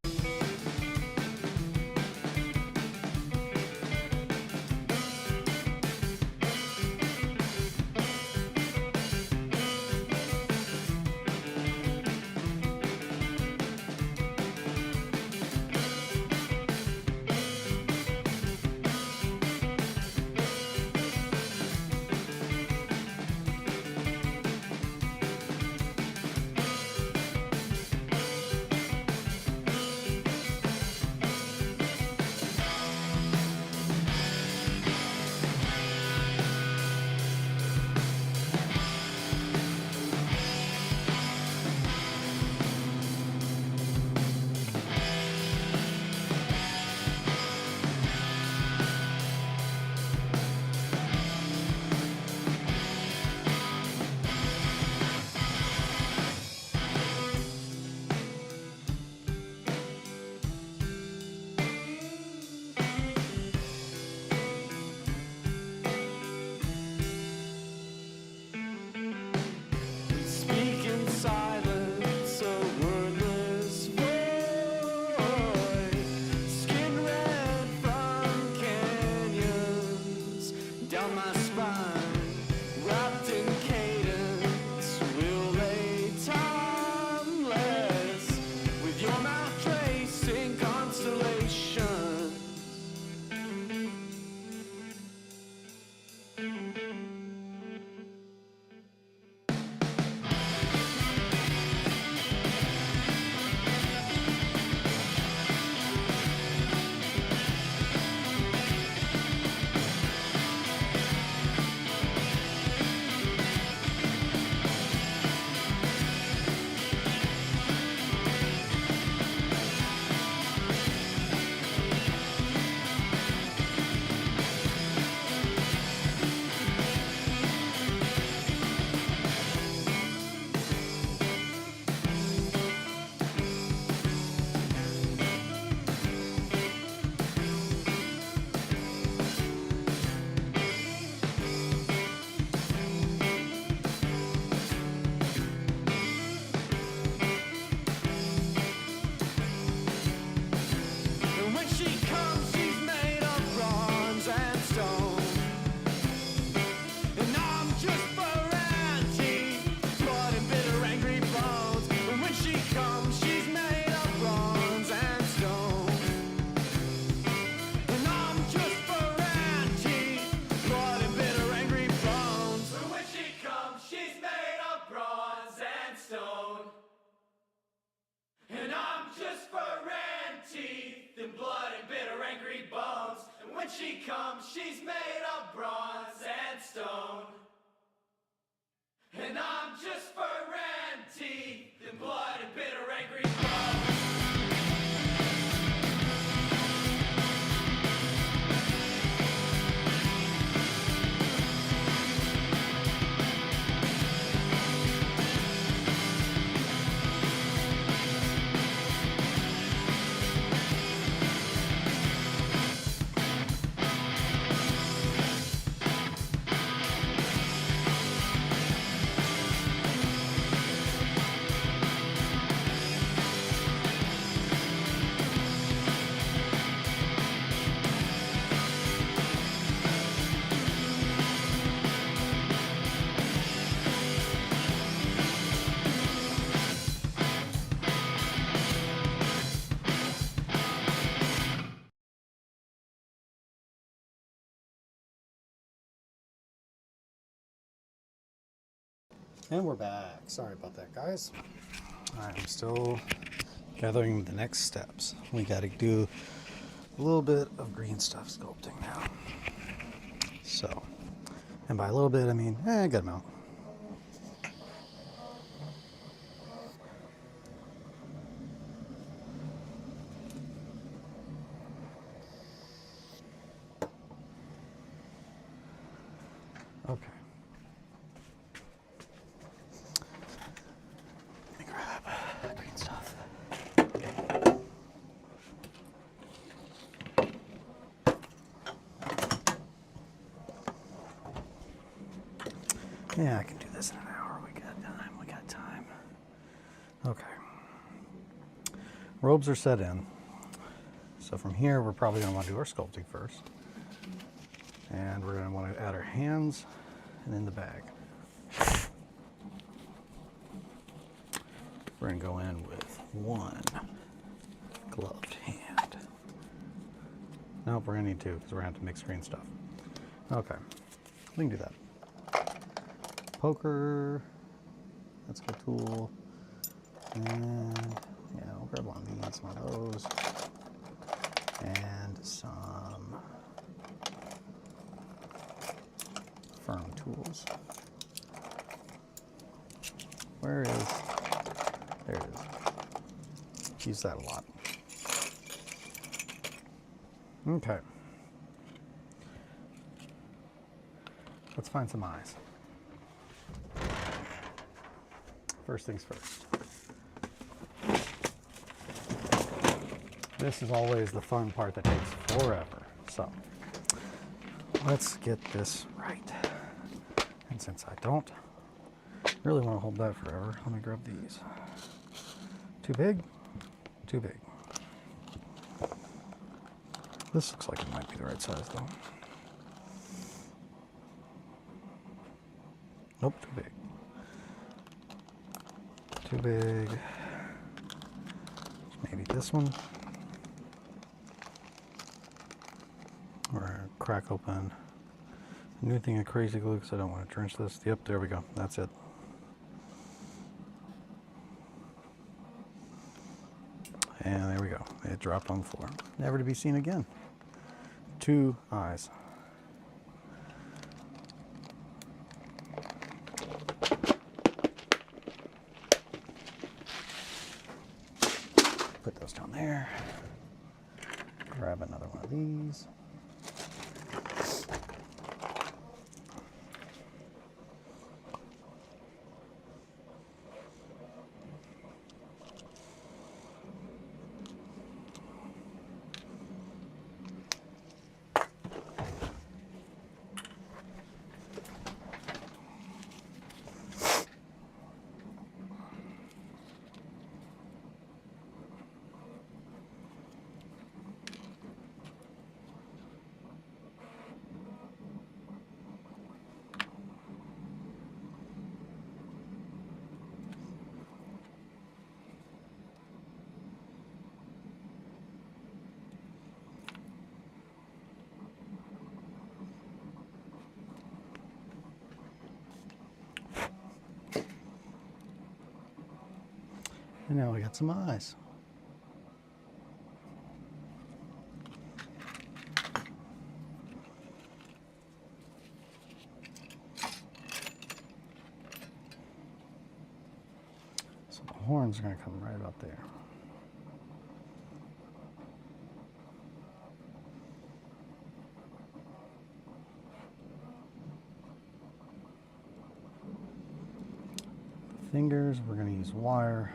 she comes, she's made of bronze and stone. And I'm just fur and teeth and blood and bitter angry bones. And we're back. Sorry about that, guys. I'm still gathering the next steps. We got to do a little bit of green stuff sculpting now. So, and by a little bit, I mean a good amount. Okay. Let me grab green stuff. Yeah, I can do this in an hour. We got time. We got time. Okay. Robes are set in. So from here, we're probably going to want to do our sculpting first. And we're going to want to add our hands and in the bag. We're going to go in with one gloved hand. Nope, we're going to need two because we're going to have to mix green stuff. Okay, we can do that. Poker, that's a good tool. And yeah, we'll grab one of these, one of those. And some firm tools. Where is, there it is. Use that a lot. Okay. Let's find some eyes. First things first. This is always the fun part that takes forever. So let's get this right. And since I don't really want to hold that forever, let me grab these. Too big? Too big. This looks like it might be the right size though. Nope, too big. Too big. Maybe this one. We're gonna crack open a new thing of crazy glue because I don't want to drench this. Yep, there we go. That's it. And there we go. It dropped on the floor. Never to be seen again. 2 eyes. Put those down there. Grab another one of these. And now we got some eyes. horns are going to come right about there. Fingers, we're going to use wire.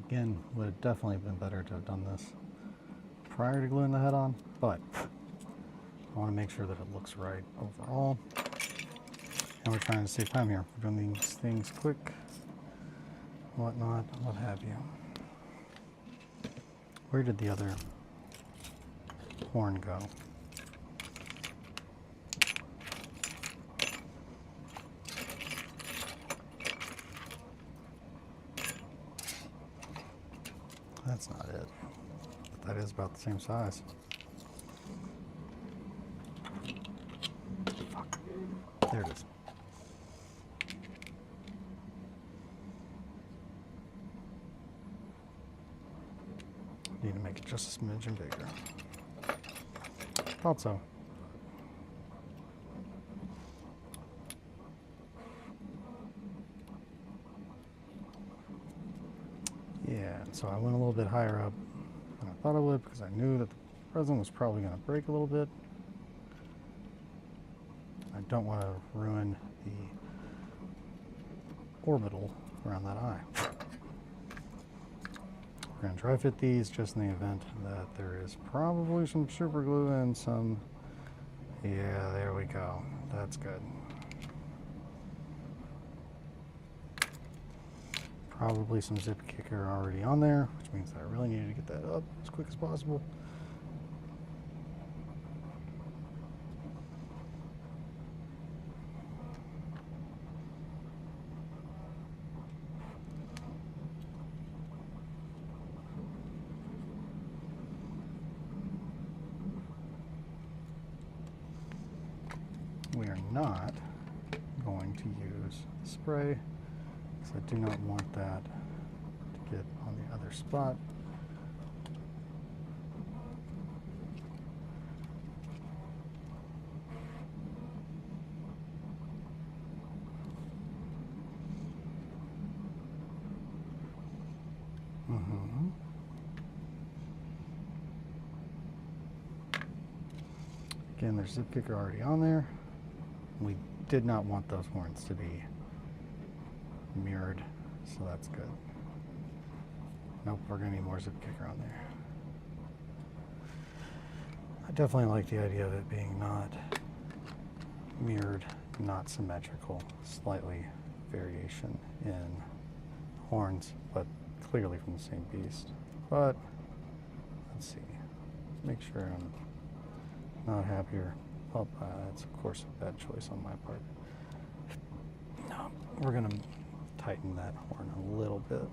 Again, would have definitely been better to have done this prior to gluing the head on, but I want to make sure that it looks right overall. And we're trying to save time here. We're doing these things quick, whatnot, what have you. Where did the other horn go? That's not it. But that is about the same size. Fuck. There it is. Need to make it just a smidgen bigger. Thought so. Yeah, so I went a little bit higher up than I thought I would because I knew that the resin was probably going to break a little bit. I don't want to ruin the orbital around that eye. We're going to dry fit these just in the event that there is probably some super glue and some, yeah, there we go. That's good. Probably some zip kicker already on there, which means that I really needed to get that up as quick as possible. We are not going to use the spray because I do not want that to get on the other spot. Again, there's zip kicker already on there. We did not want those horns to be mirrored, so that's good. Nope, we're gonna need more zip kicker on there. I definitely like the idea of it being not mirrored, not symmetrical, slightly variation in horns, but clearly from the same beast. But let's see, make sure I'm not happier. Oh, it's of course a bad choice on my part. No, we're gonna tighten that horn a little bit.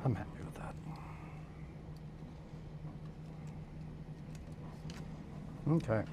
I'm happy with that. Okay.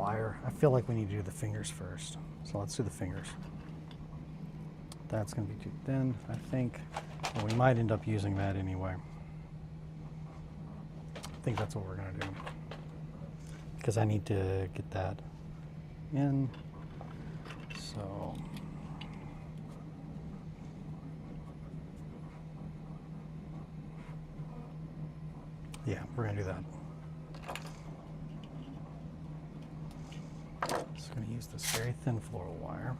wire. I feel like we need to do the fingers first. So let's do the fingers. That's going to be too thin, I think. Well, we might end up using that anyway. I think that's what we're going to do. Because I need to get that in. So yeah, we're going to do that. Just going to use this very thin floral wire.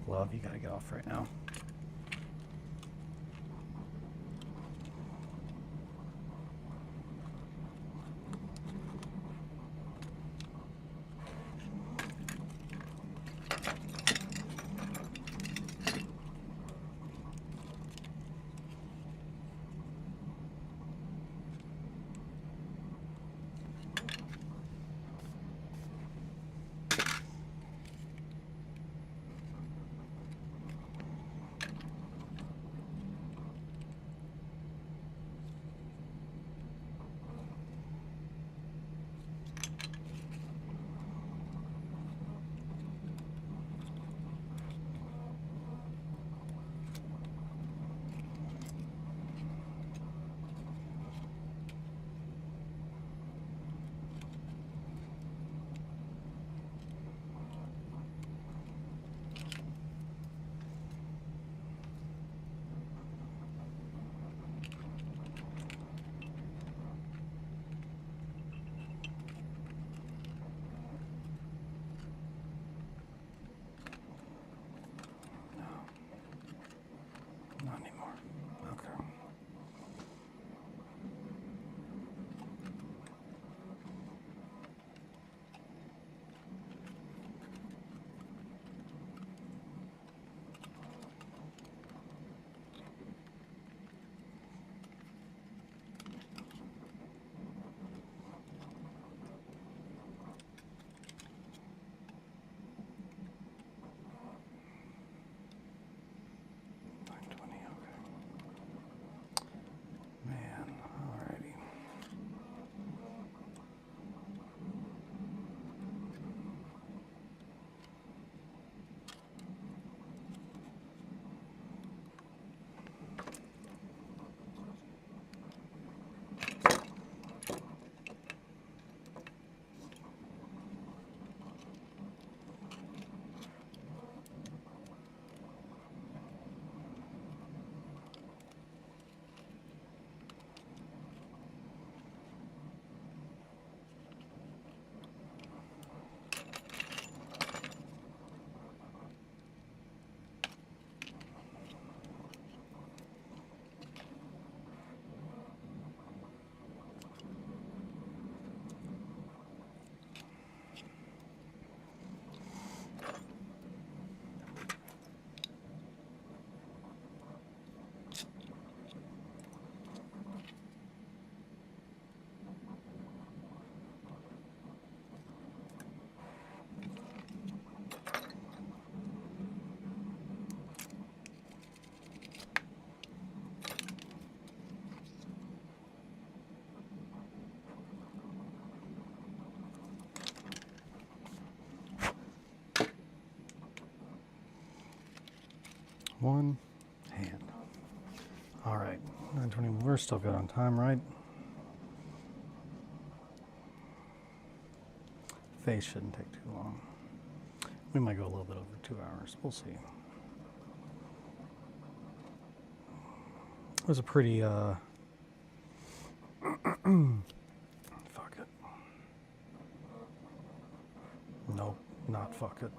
Love, you gotta get off right now. Not anymore. Okay. Man, alrighty. One hand. All right, 9:20. We're still good on time, right? Face shouldn't take too long. We might go a little bit over 2 hours. We'll see. It was a pretty, fuck it. Nope, not fuck it.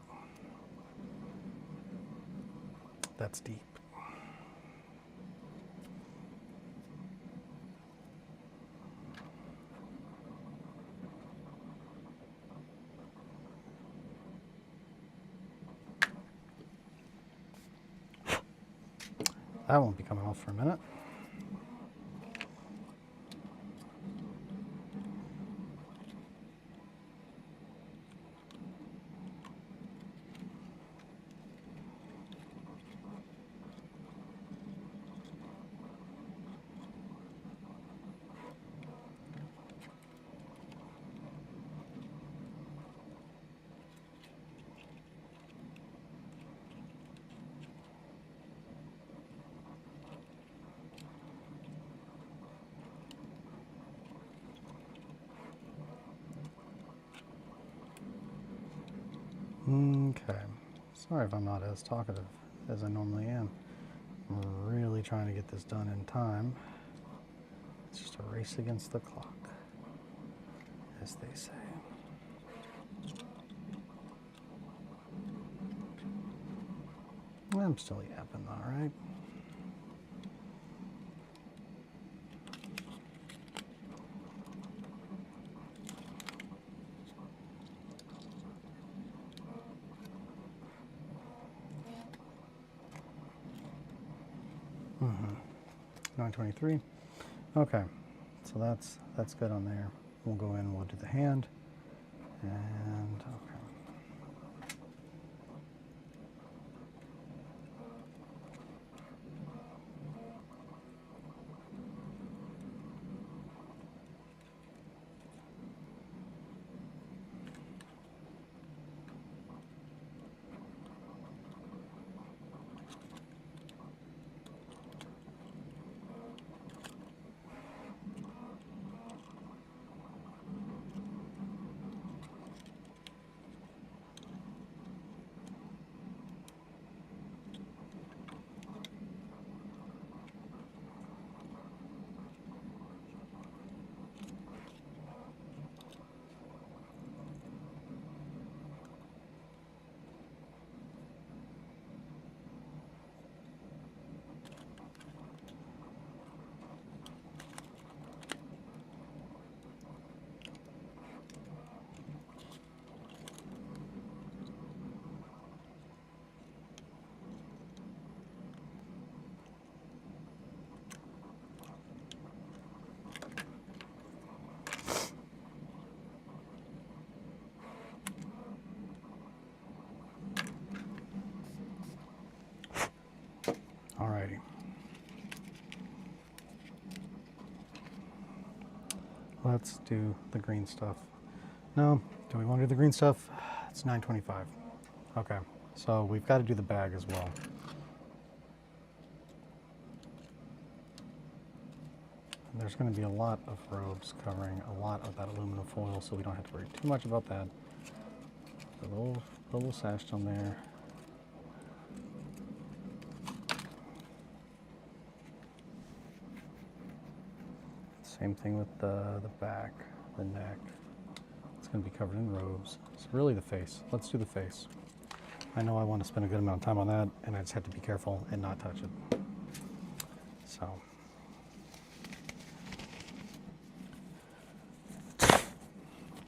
That's deep. That won't be coming off for a minute. Okay, sorry if I'm not as talkative as I normally am. I'm really trying to get this done in time. It's just a race against the clock, as they say. I'm still yapping, all right. Mm-hmm. 923. Okay, so that's good on there. We'll go in. We'll do the hand, and okay. Alrighty. Let's do the green stuff. No, do we want to do the green stuff? It's 9:25. Okay, so we've got to do the bag as well. And there's going to be a lot of robes covering a lot of that aluminum foil, so we don't have to worry too much about that. The little sash down there. Same thing with the back, the neck. It's going to be covered in robes. So really the face. Let's do the face. I know I want to spend a good amount of time on that, and I just have to be careful and not touch it. So.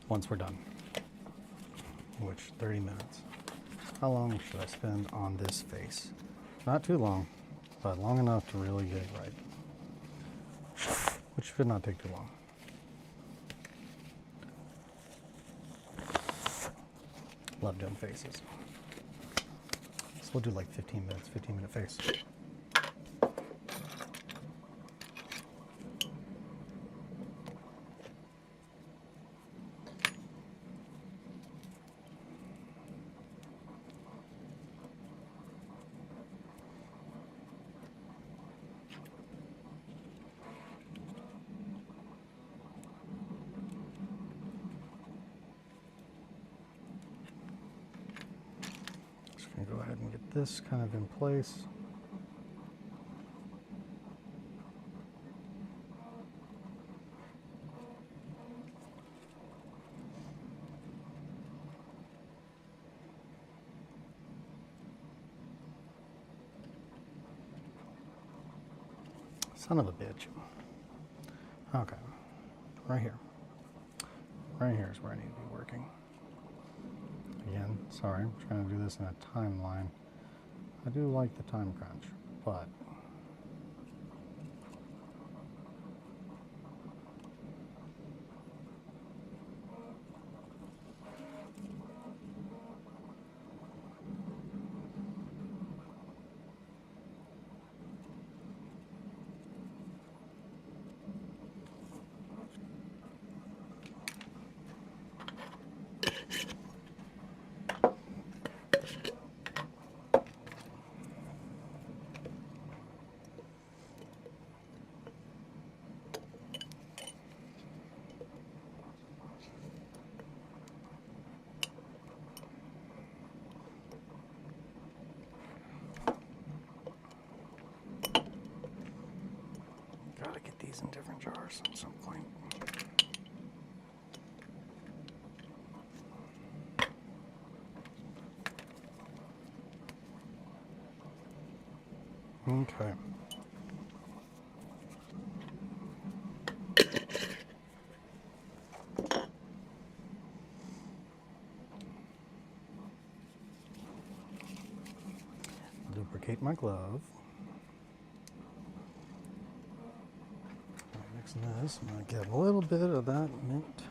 Once we're done, which 30 minutes. How long should I spend on this face? Not too long, but long enough to really get it right. Which should not take too long. Love doing faces. So we'll do like 15 minutes, 15-minute face. Go ahead and get this kind of in place. Son of a bitch. Okay, right here. Right here is where I need to be working. Again, sorry, I'm trying to do this in a timeline. I do like the time crunch, but these in different jars at some point. Okay. Lubricate my glove. Mixing this, I'm going to get a little bit of that mint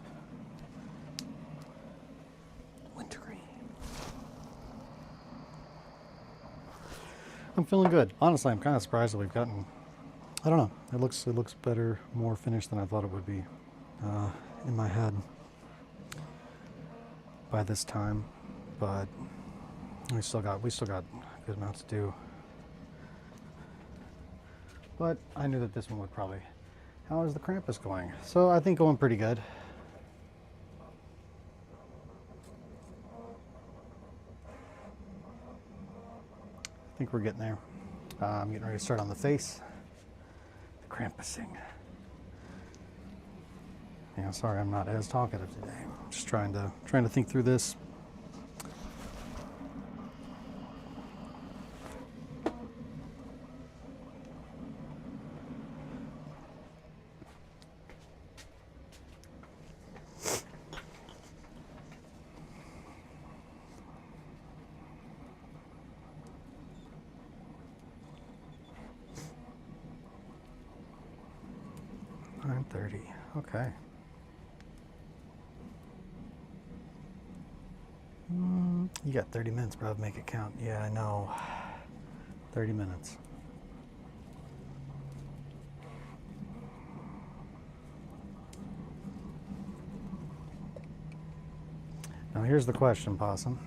wintergreen. I'm feeling good. Honestly, I'm kind of surprised that we've gotten, I don't know, it looks better, more finished than I thought it would be in my head by this time, but we still got a good amount to do. But I knew that this one would probably. How is the Krampus going? So I think going pretty good. I think we're getting there. I'm getting ready to start on the face. The Krampusing. Yeah, sorry I'm not as talkative today. I'm just trying to think through this. $9:30. Okay. You got 30 minutes, bro. Make it count. Yeah, I know. 30 minutes. Now here's the question, Possum.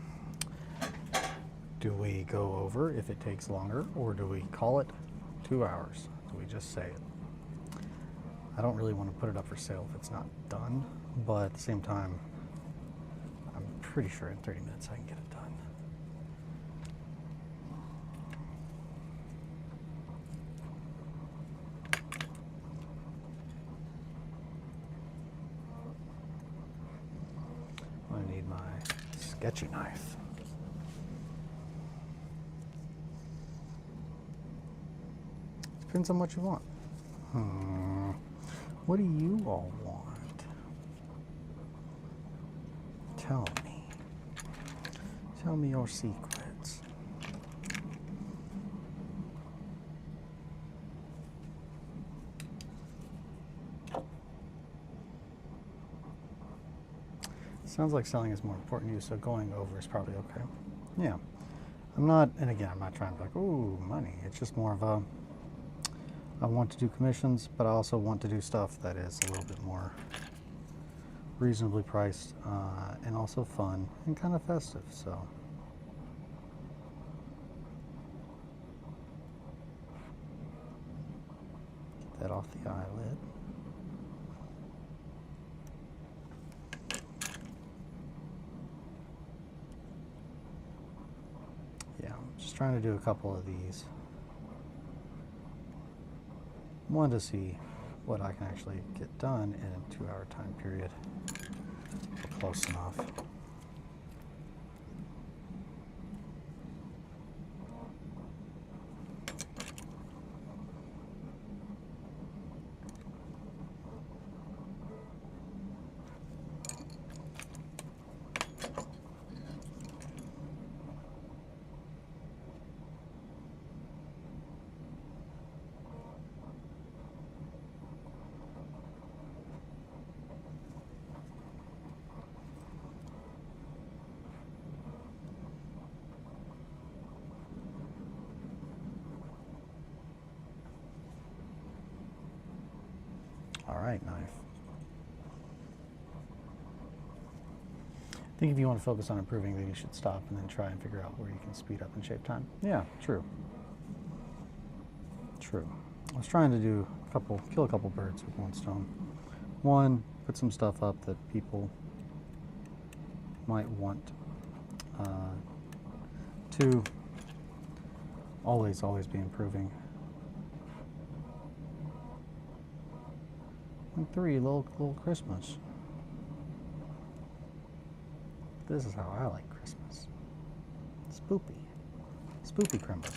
Do we go over if it takes longer, or do we call it 2 hours? Do we just say it? I don't really want to put it up for sale if it's not done, but at the same time, I'm pretty sure in 30 minutes I can get it done. I need my sketchy knife. Depends on what you want. What do you all want? Tell me. Tell me your secrets. Sounds like selling is more important to you, so going over is probably okay. Yeah. I'm not, and again, I'm not trying to be like, ooh, money. It's just more of a, I want to do commissions, but I also want to do stuff that is a little bit more reasonably priced and also fun and kind of festive. So get that off the eyelid. Yeah, I'm just trying to do a couple of these. One, to see what I can actually get done in a 2-hour time period. Close enough. All right, knife. I think if you want to focus on improving, then you should stop and then try and figure out where you can speed up and shave time. Yeah, true. True. I was trying to do kill a couple birds with one stone. One, put some stuff up that people might want. Two, always be improving. And 3, little Christmas. This is how I like Christmas. Spoopy. Spoopy crumbles.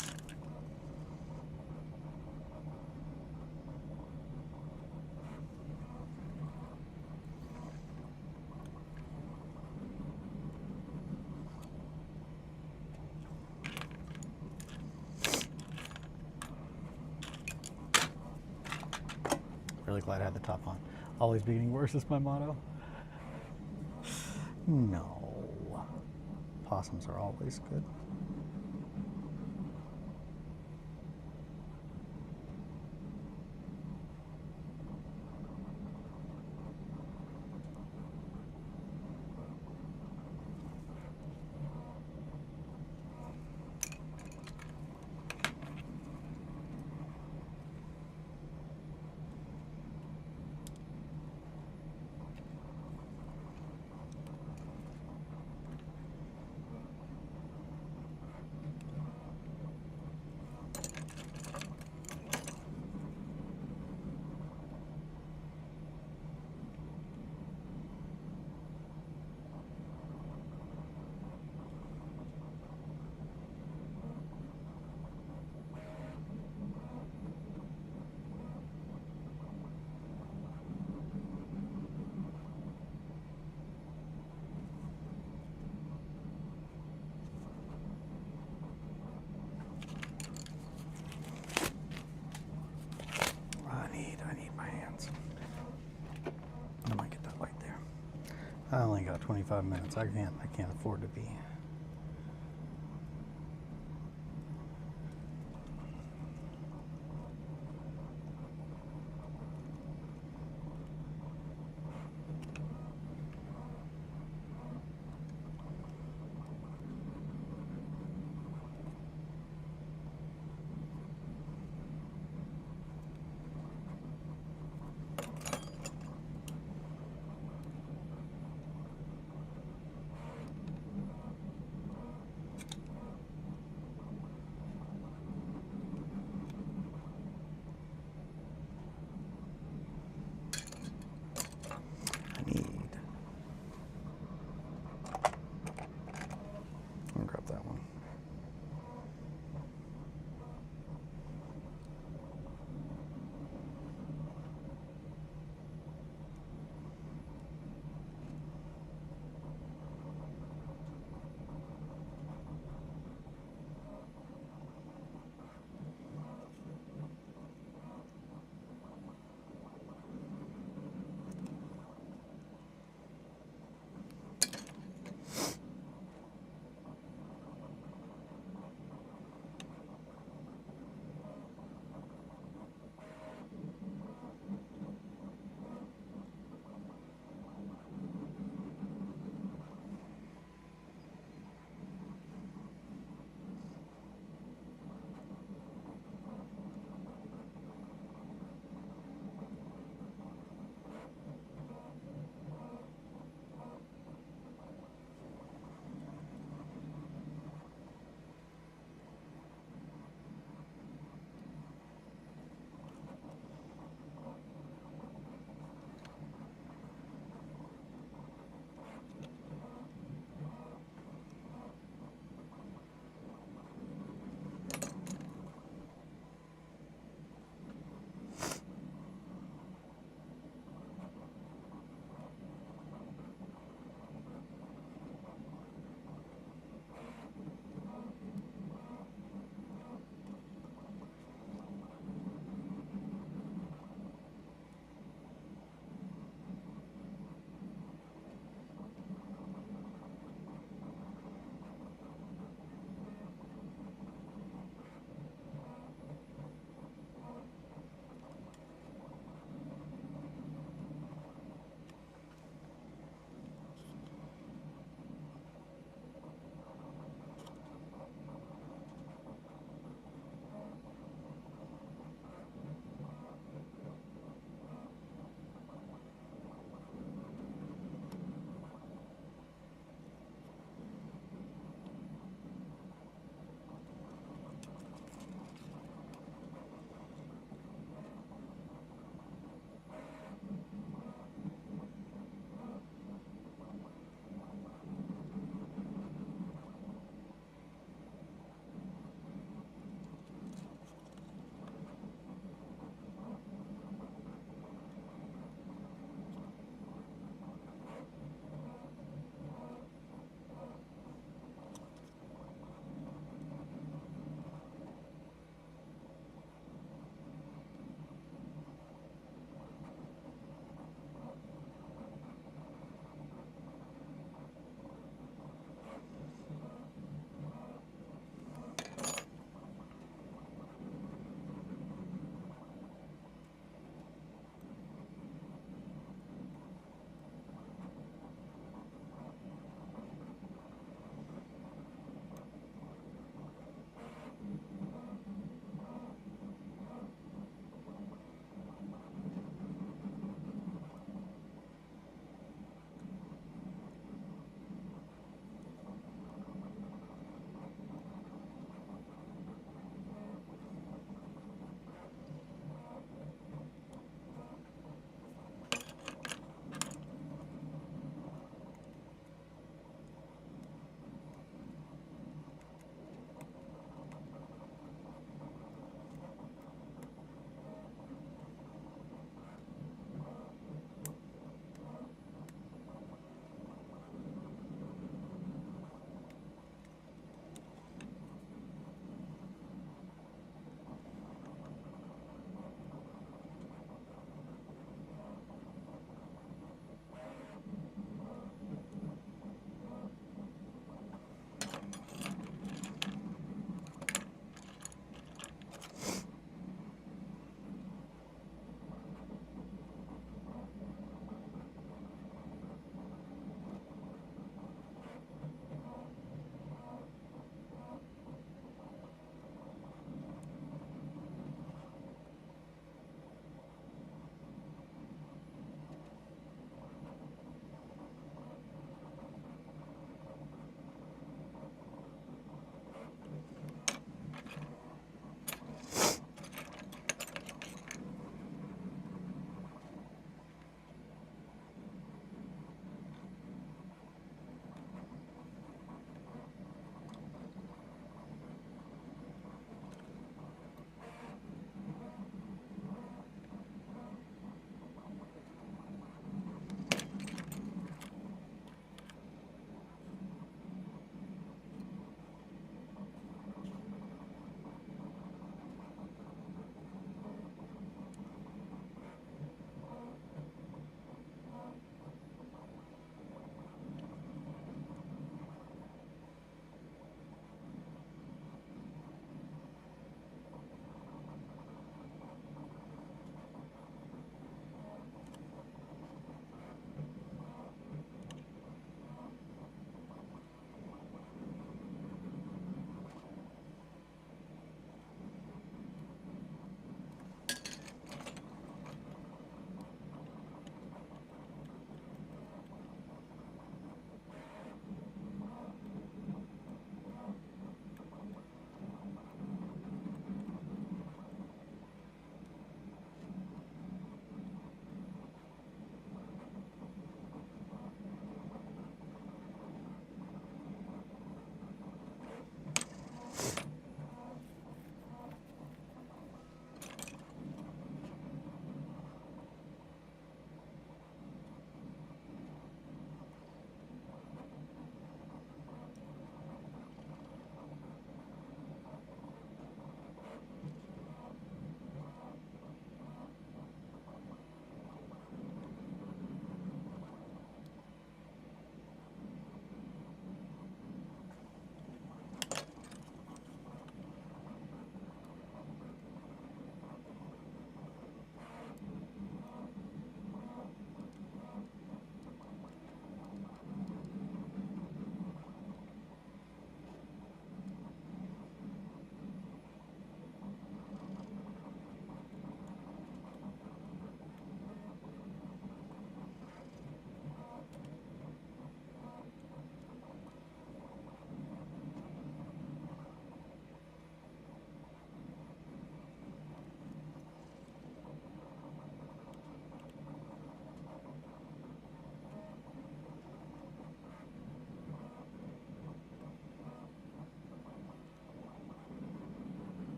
Really glad I had the top on. Always be getting worse is my motto. No. Possums are always good. I need my hands. I might get that light there. I only got 25 minutes. I can't afford to be.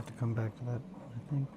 have to come back to that, I think.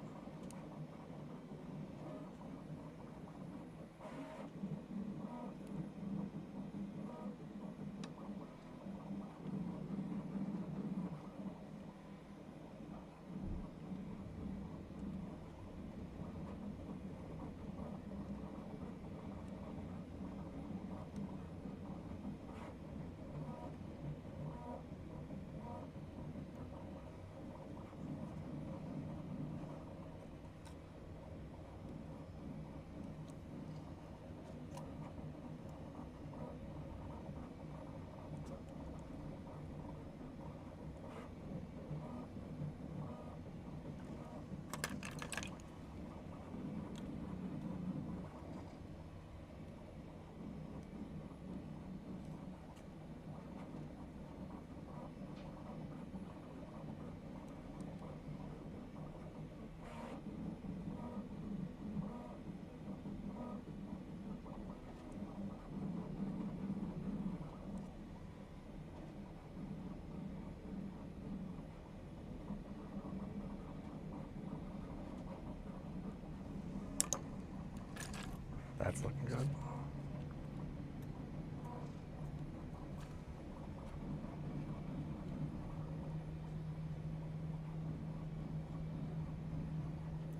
That's looking good.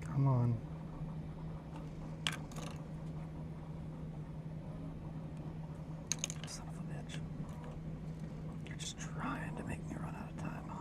Come on. Son of a bitch. You're just trying to make me run out of time, huh?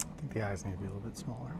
I think the eyes need to be a little bit smaller.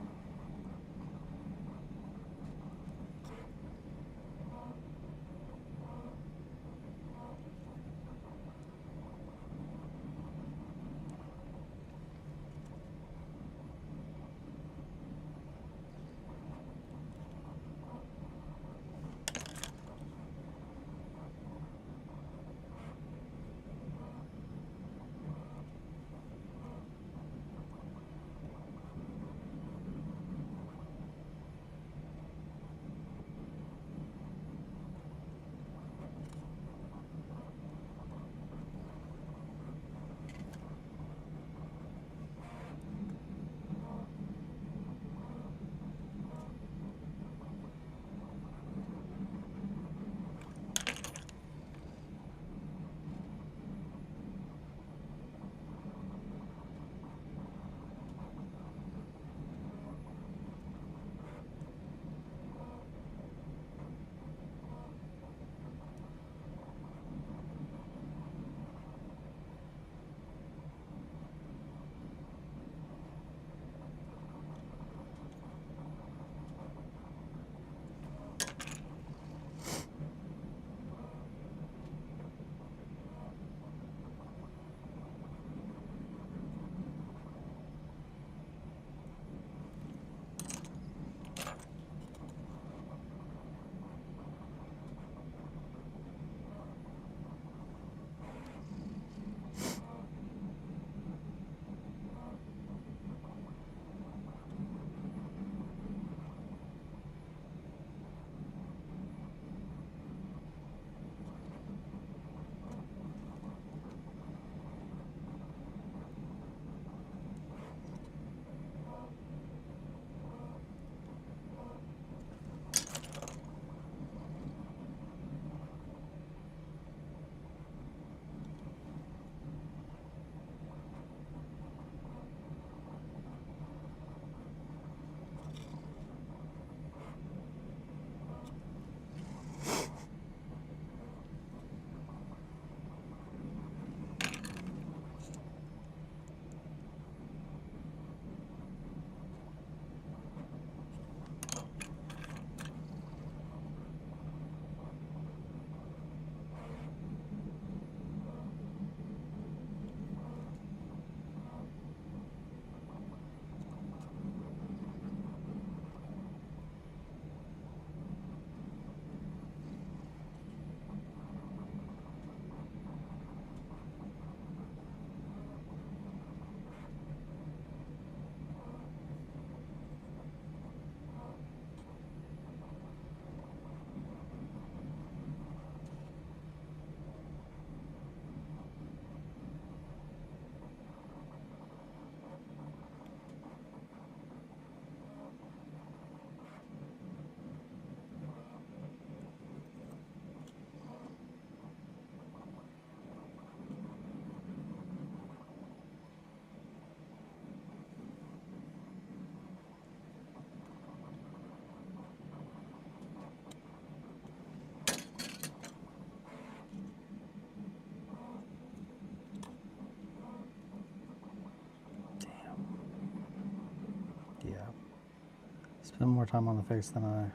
Some more time on the face than I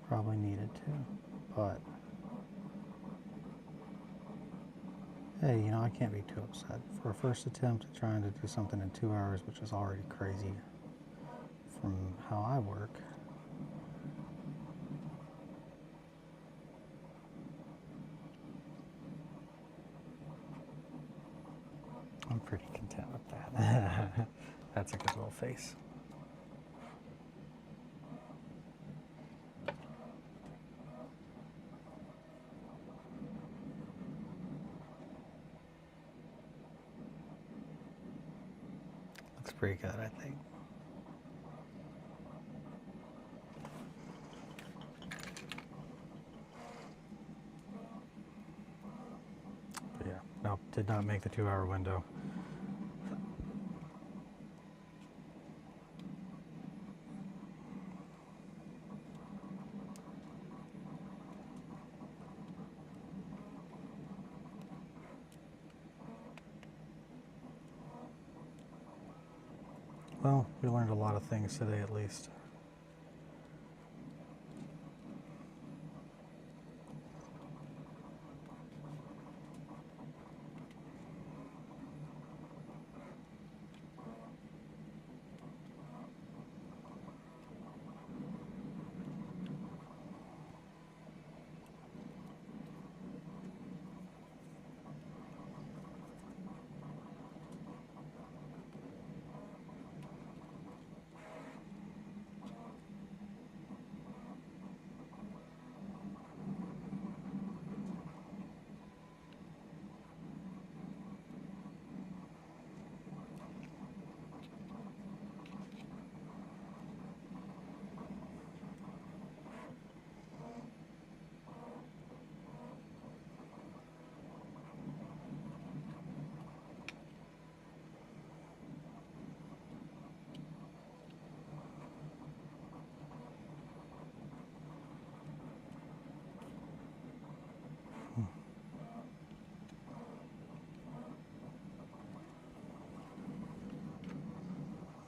probably needed to, but hey, you know, I can't be too upset. For a first attempt at trying to do something in 2 hours, which is already crazy from how I work. I'm pretty content with that. That's a good little face. Looks pretty good, I think. But yeah, nope, did not make the 2 hour window. Well, we learned a lot of things today at least.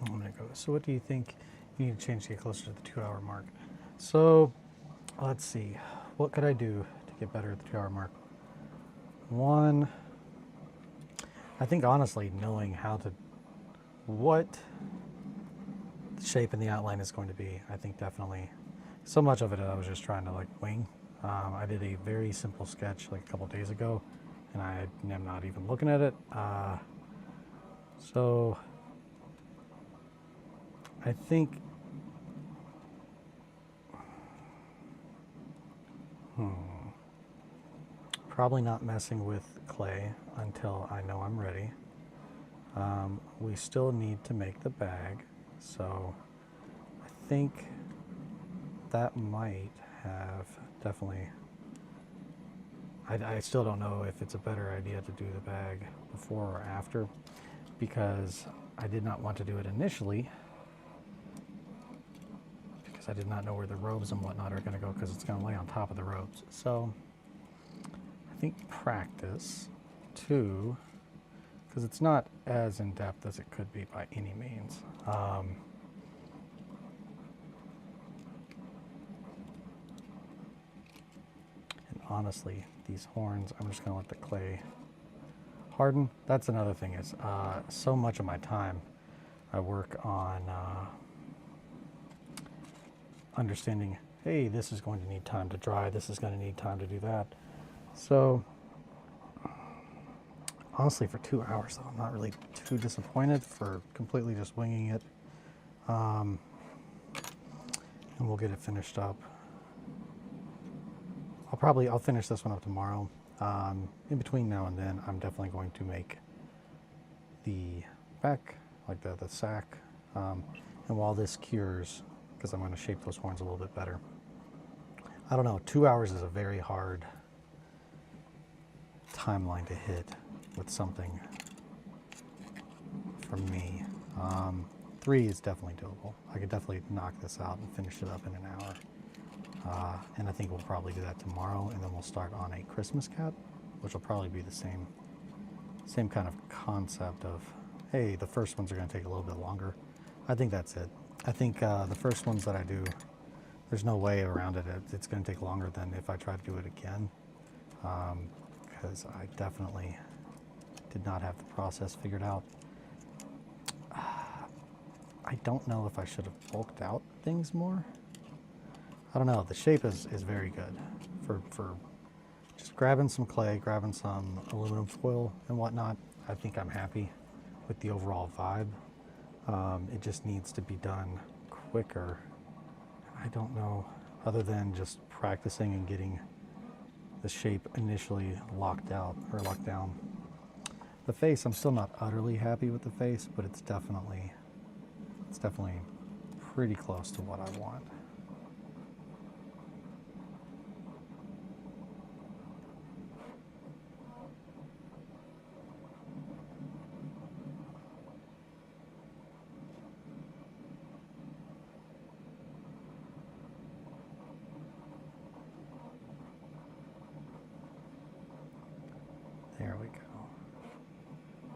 I'm gonna go. So what do you think you need to change to get closer to the 2 hour mark? So let's see. What could I do to get better at the 2 hour mark? One, I think honestly knowing what the shape and the outline is going to be, I think definitely. So much of it I was just trying to like wing. I did a very simple sketch like a couple days ago, and I am not even looking at it. So I think probably not messing with clay until I know I'm ready. We still need to make the bag, so I think that might have definitely. I still don't know if it's a better idea to do the bag before or after, because I did not want to do it initially because I did not know where the robes and whatnot are going to go, because it's going to lay on top of the robes. So I think practice too, because it's not as in depth as it could be by any means. And honestly, these horns, I'm just going to let the clay harden. That's another thing is so much of my time I work on understanding, hey, this is going to need time to dry, this is going to need time to do that. So honestly, for 2 hours though, I'm not really too disappointed for completely just winging it. And we'll get it finished up. I'll finish this one up tomorrow. In between now and then, I'm definitely going to make the back, like the sack. And while this cures, because I'm going to shape those horns a little bit better. I don't know, 2 hours is a very hard timeline to hit with something for me. 3 is definitely doable. I could definitely knock this out and finish it up in an hour. And I think we'll probably do that tomorrow, and then we'll start on a Christmas cat, which will probably be the same kind of concept of, hey, the first ones are going to take a little bit longer. I think that's it. I think the first ones that I do, there's no way around it. It's going to take longer than if I try to do it again, because I definitely did not have the process figured out. I don't know if I should have bulked out things more. I don't know. The shape is very good for just grabbing some clay, grabbing some aluminum foil and whatnot. I think I'm happy with the overall vibe. It just needs to be done quicker. I don't know, other than just practicing and getting the shape initially locked out or locked down. The face, I'm still not utterly happy with the face, but it's definitely pretty close to what I want. There we go.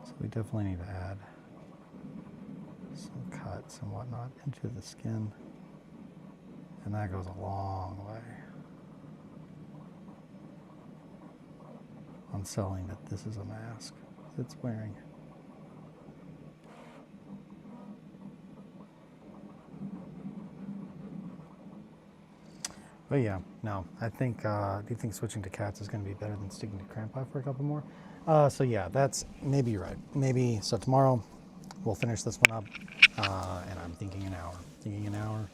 So we definitely need to add some cuts and whatnot into the skin. And that goes a long way on selling that this is a mask it's wearing. But yeah, no, I think, do you think switching to cats is going to be better than sticking to cramp pie for a couple more? So yeah, that's, maybe you're right. Maybe, so tomorrow we'll finish this one up, and I'm thinking an hour,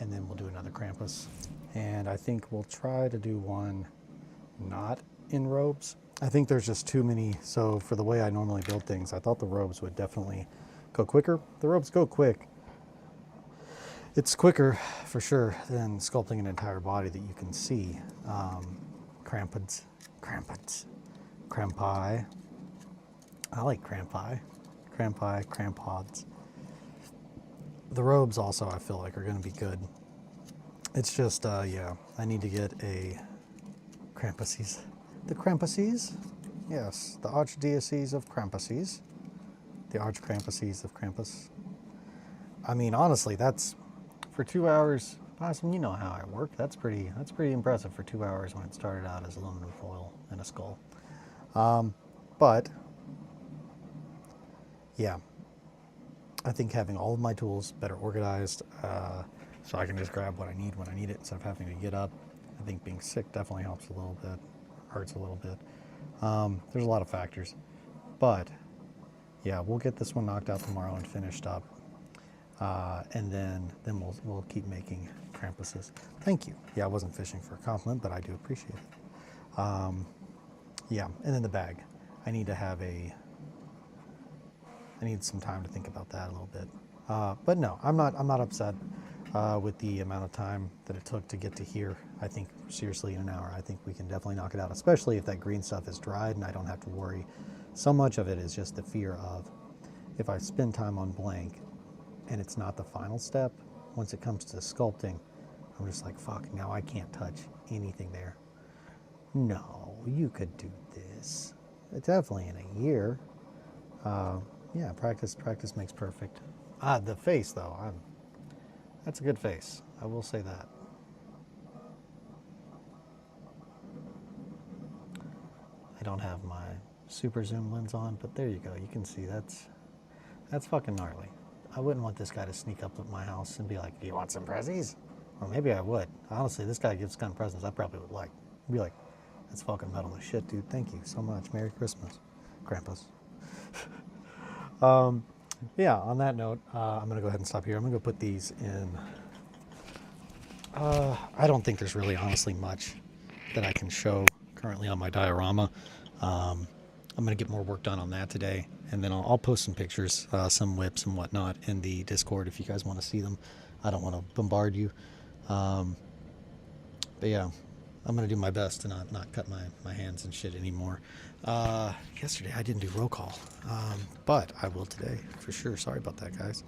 and then we'll do another Krampus. And I think we'll try to do one not in robes. I think there's just too many, so for the way I normally build things, I thought the robes would definitely go quicker. The robes go quick. It's quicker, for sure, than sculpting an entire body that you can see. Crampods. Crampi. I like crampi. Crampi, crampods. The robes also, I feel like, are going to be good. It's just, yeah, I need to get a Krampuses. The Krampuses? Yes, the Archdiocese of Krampuses. The Arch-Krampuses of Krampus. I mean, honestly, that's... For 2 hours, awesome. You know how I work. That's pretty impressive for 2 hours when it started out as aluminum foil and a skull. But yeah, I think having all of my tools better organized, so I can just grab what I need when I need it instead of having to get up. I think being sick definitely helps a little bit, hurts a little bit. There's a lot of factors, but yeah, we'll get this one knocked out tomorrow and finished up. And then we'll keep making Krampuses. Thank you. Yeah, I wasn't fishing for a compliment, but I do appreciate it. Yeah, and then the bag. I need some time to think about that a little bit. But no, I'm not upset with the amount of time that it took to get to here. I think seriously in an hour, I think we can definitely knock it out, especially if that green stuff is dried and I don't have to worry. So much of it is just the fear of if I spend time on blank and it's not the final step, once it comes to sculpting, I'm just like, fuck, now I can't touch anything there. No, you could do this. Definitely in a year. Yeah, practice makes perfect. The face though, that's a good face. I will say that. I don't have my super zoom lens on, but there you go. You can see that's fucking gnarly. I wouldn't want this guy to sneak up at my house and be like, do you want some prezzies? Or maybe I would. Honestly, this guy gives kind of presents I probably would like. Be like, that's fucking metal as shit, dude. Thank you so much. Merry Christmas, Krampus. Yeah, on that note, I'm going to go ahead and stop here. I'm going to go put these in. I don't think there's really honestly much that I can show currently on my diorama. I'm going to get more work done on that today, and then I'll post some pictures, some whips and whatnot in the Discord if you guys want to see them. I don't want to bombard you. But yeah, I'm going to do my best to not cut my hands and shit anymore. Yesterday I didn't do roll call, but I will today for sure. Sorry about that, guys.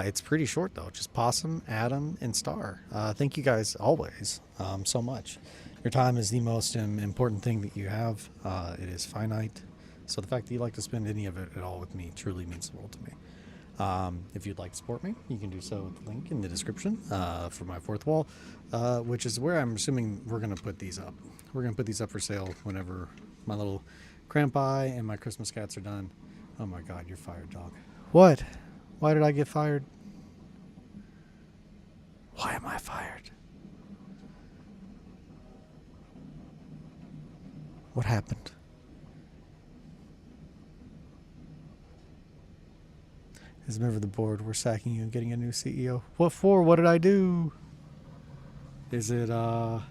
It's pretty short though, just Possum, Adam, and Star. Thank you guys always so much. Your time is the most important thing that you have. It is finite. So the fact that you like to spend any of it at all with me truly means the world to me. If you'd like to support me, you can do so with the link in the description for my fourth wall, which is where I'm assuming we're going to put these up. We're going to put these up for sale whenever my little cramp eye and my Christmas cats are done. Oh my God, you're fired, dog. What? Why did I get fired? Why am I fired? What happened? As a member of the board, we're sacking you and getting a new CEO. What for? What did I do? Is it, I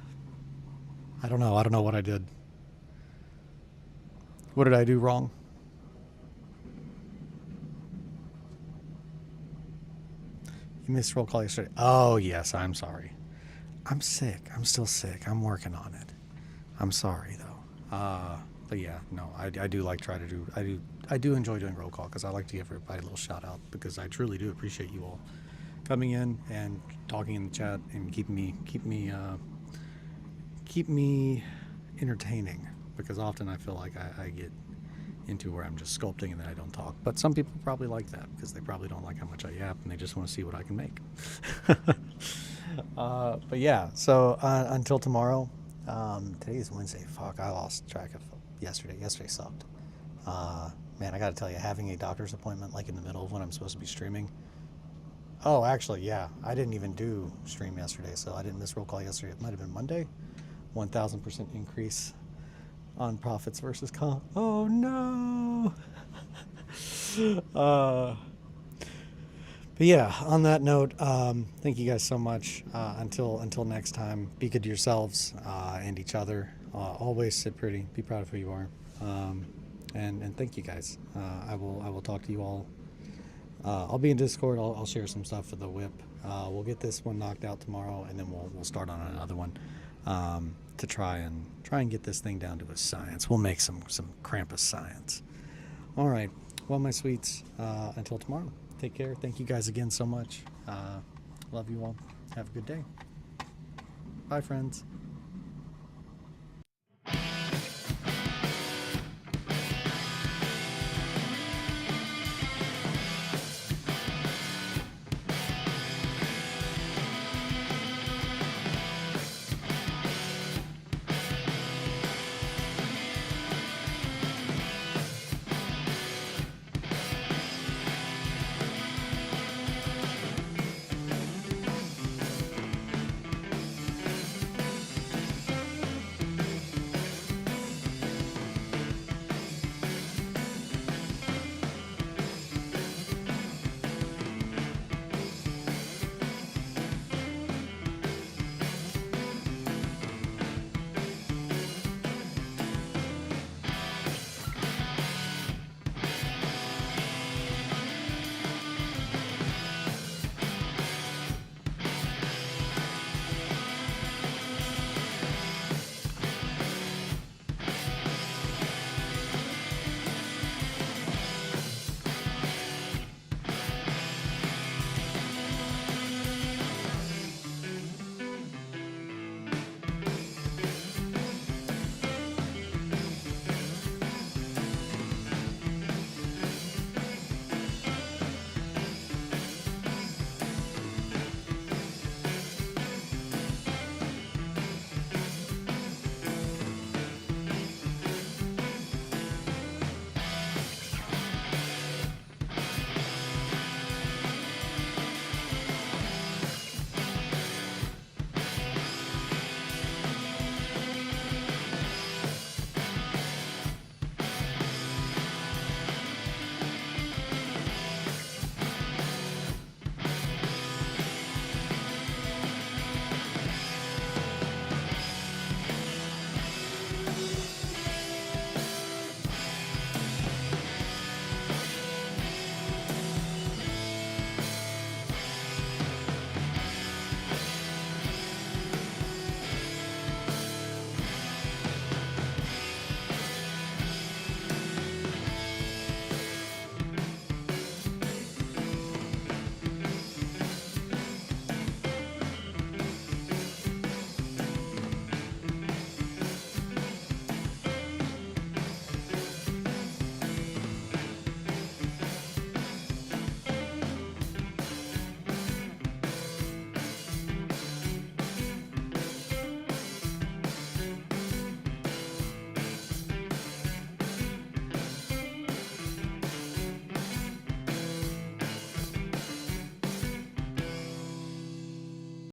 don't know. I don't know what I did. What did I do wrong? You missed roll call yesterday. Oh, yes, I'm sorry. I'm sick. I'm still sick. I'm working on it. I'm sorry, though. But yeah, no, I do like try to do, I do enjoy doing roll call because I like to give everybody a little shout out because I truly do appreciate you all coming in and talking in the chat and keep me entertaining, because often I feel like I get into where I'm just sculpting and then I don't talk. But some people probably like that because they probably don't like how much I yap and they just want to see what I can make. But yeah, so until tomorrow. Today is Wednesday. Fuck, I lost track of yesterday. Yesterday sucked. Man, I gotta tell you, having a doctor's appointment like in the middle of when I'm supposed to be streaming. Oh, actually, yeah, I didn't even do stream yesterday, so I didn't miss roll call yesterday. It might have been Monday. 1,000% increase on profits versus comp. Oh no. But yeah, on that note, thank you guys so much. Until next time, be good to yourselves and each other. Always sit pretty. Be proud of who you are. And thank you guys. I will talk to you all. I'll be in Discord. I'll share some stuff for the whip. We'll get this one knocked out tomorrow, and then we'll start on another one to try and get this thing down to a science. We'll make some Krampus science. All right. Well, my sweets. Until tomorrow. Take care. Thank you guys again so much. Love you all. Have a good day. Bye, friends.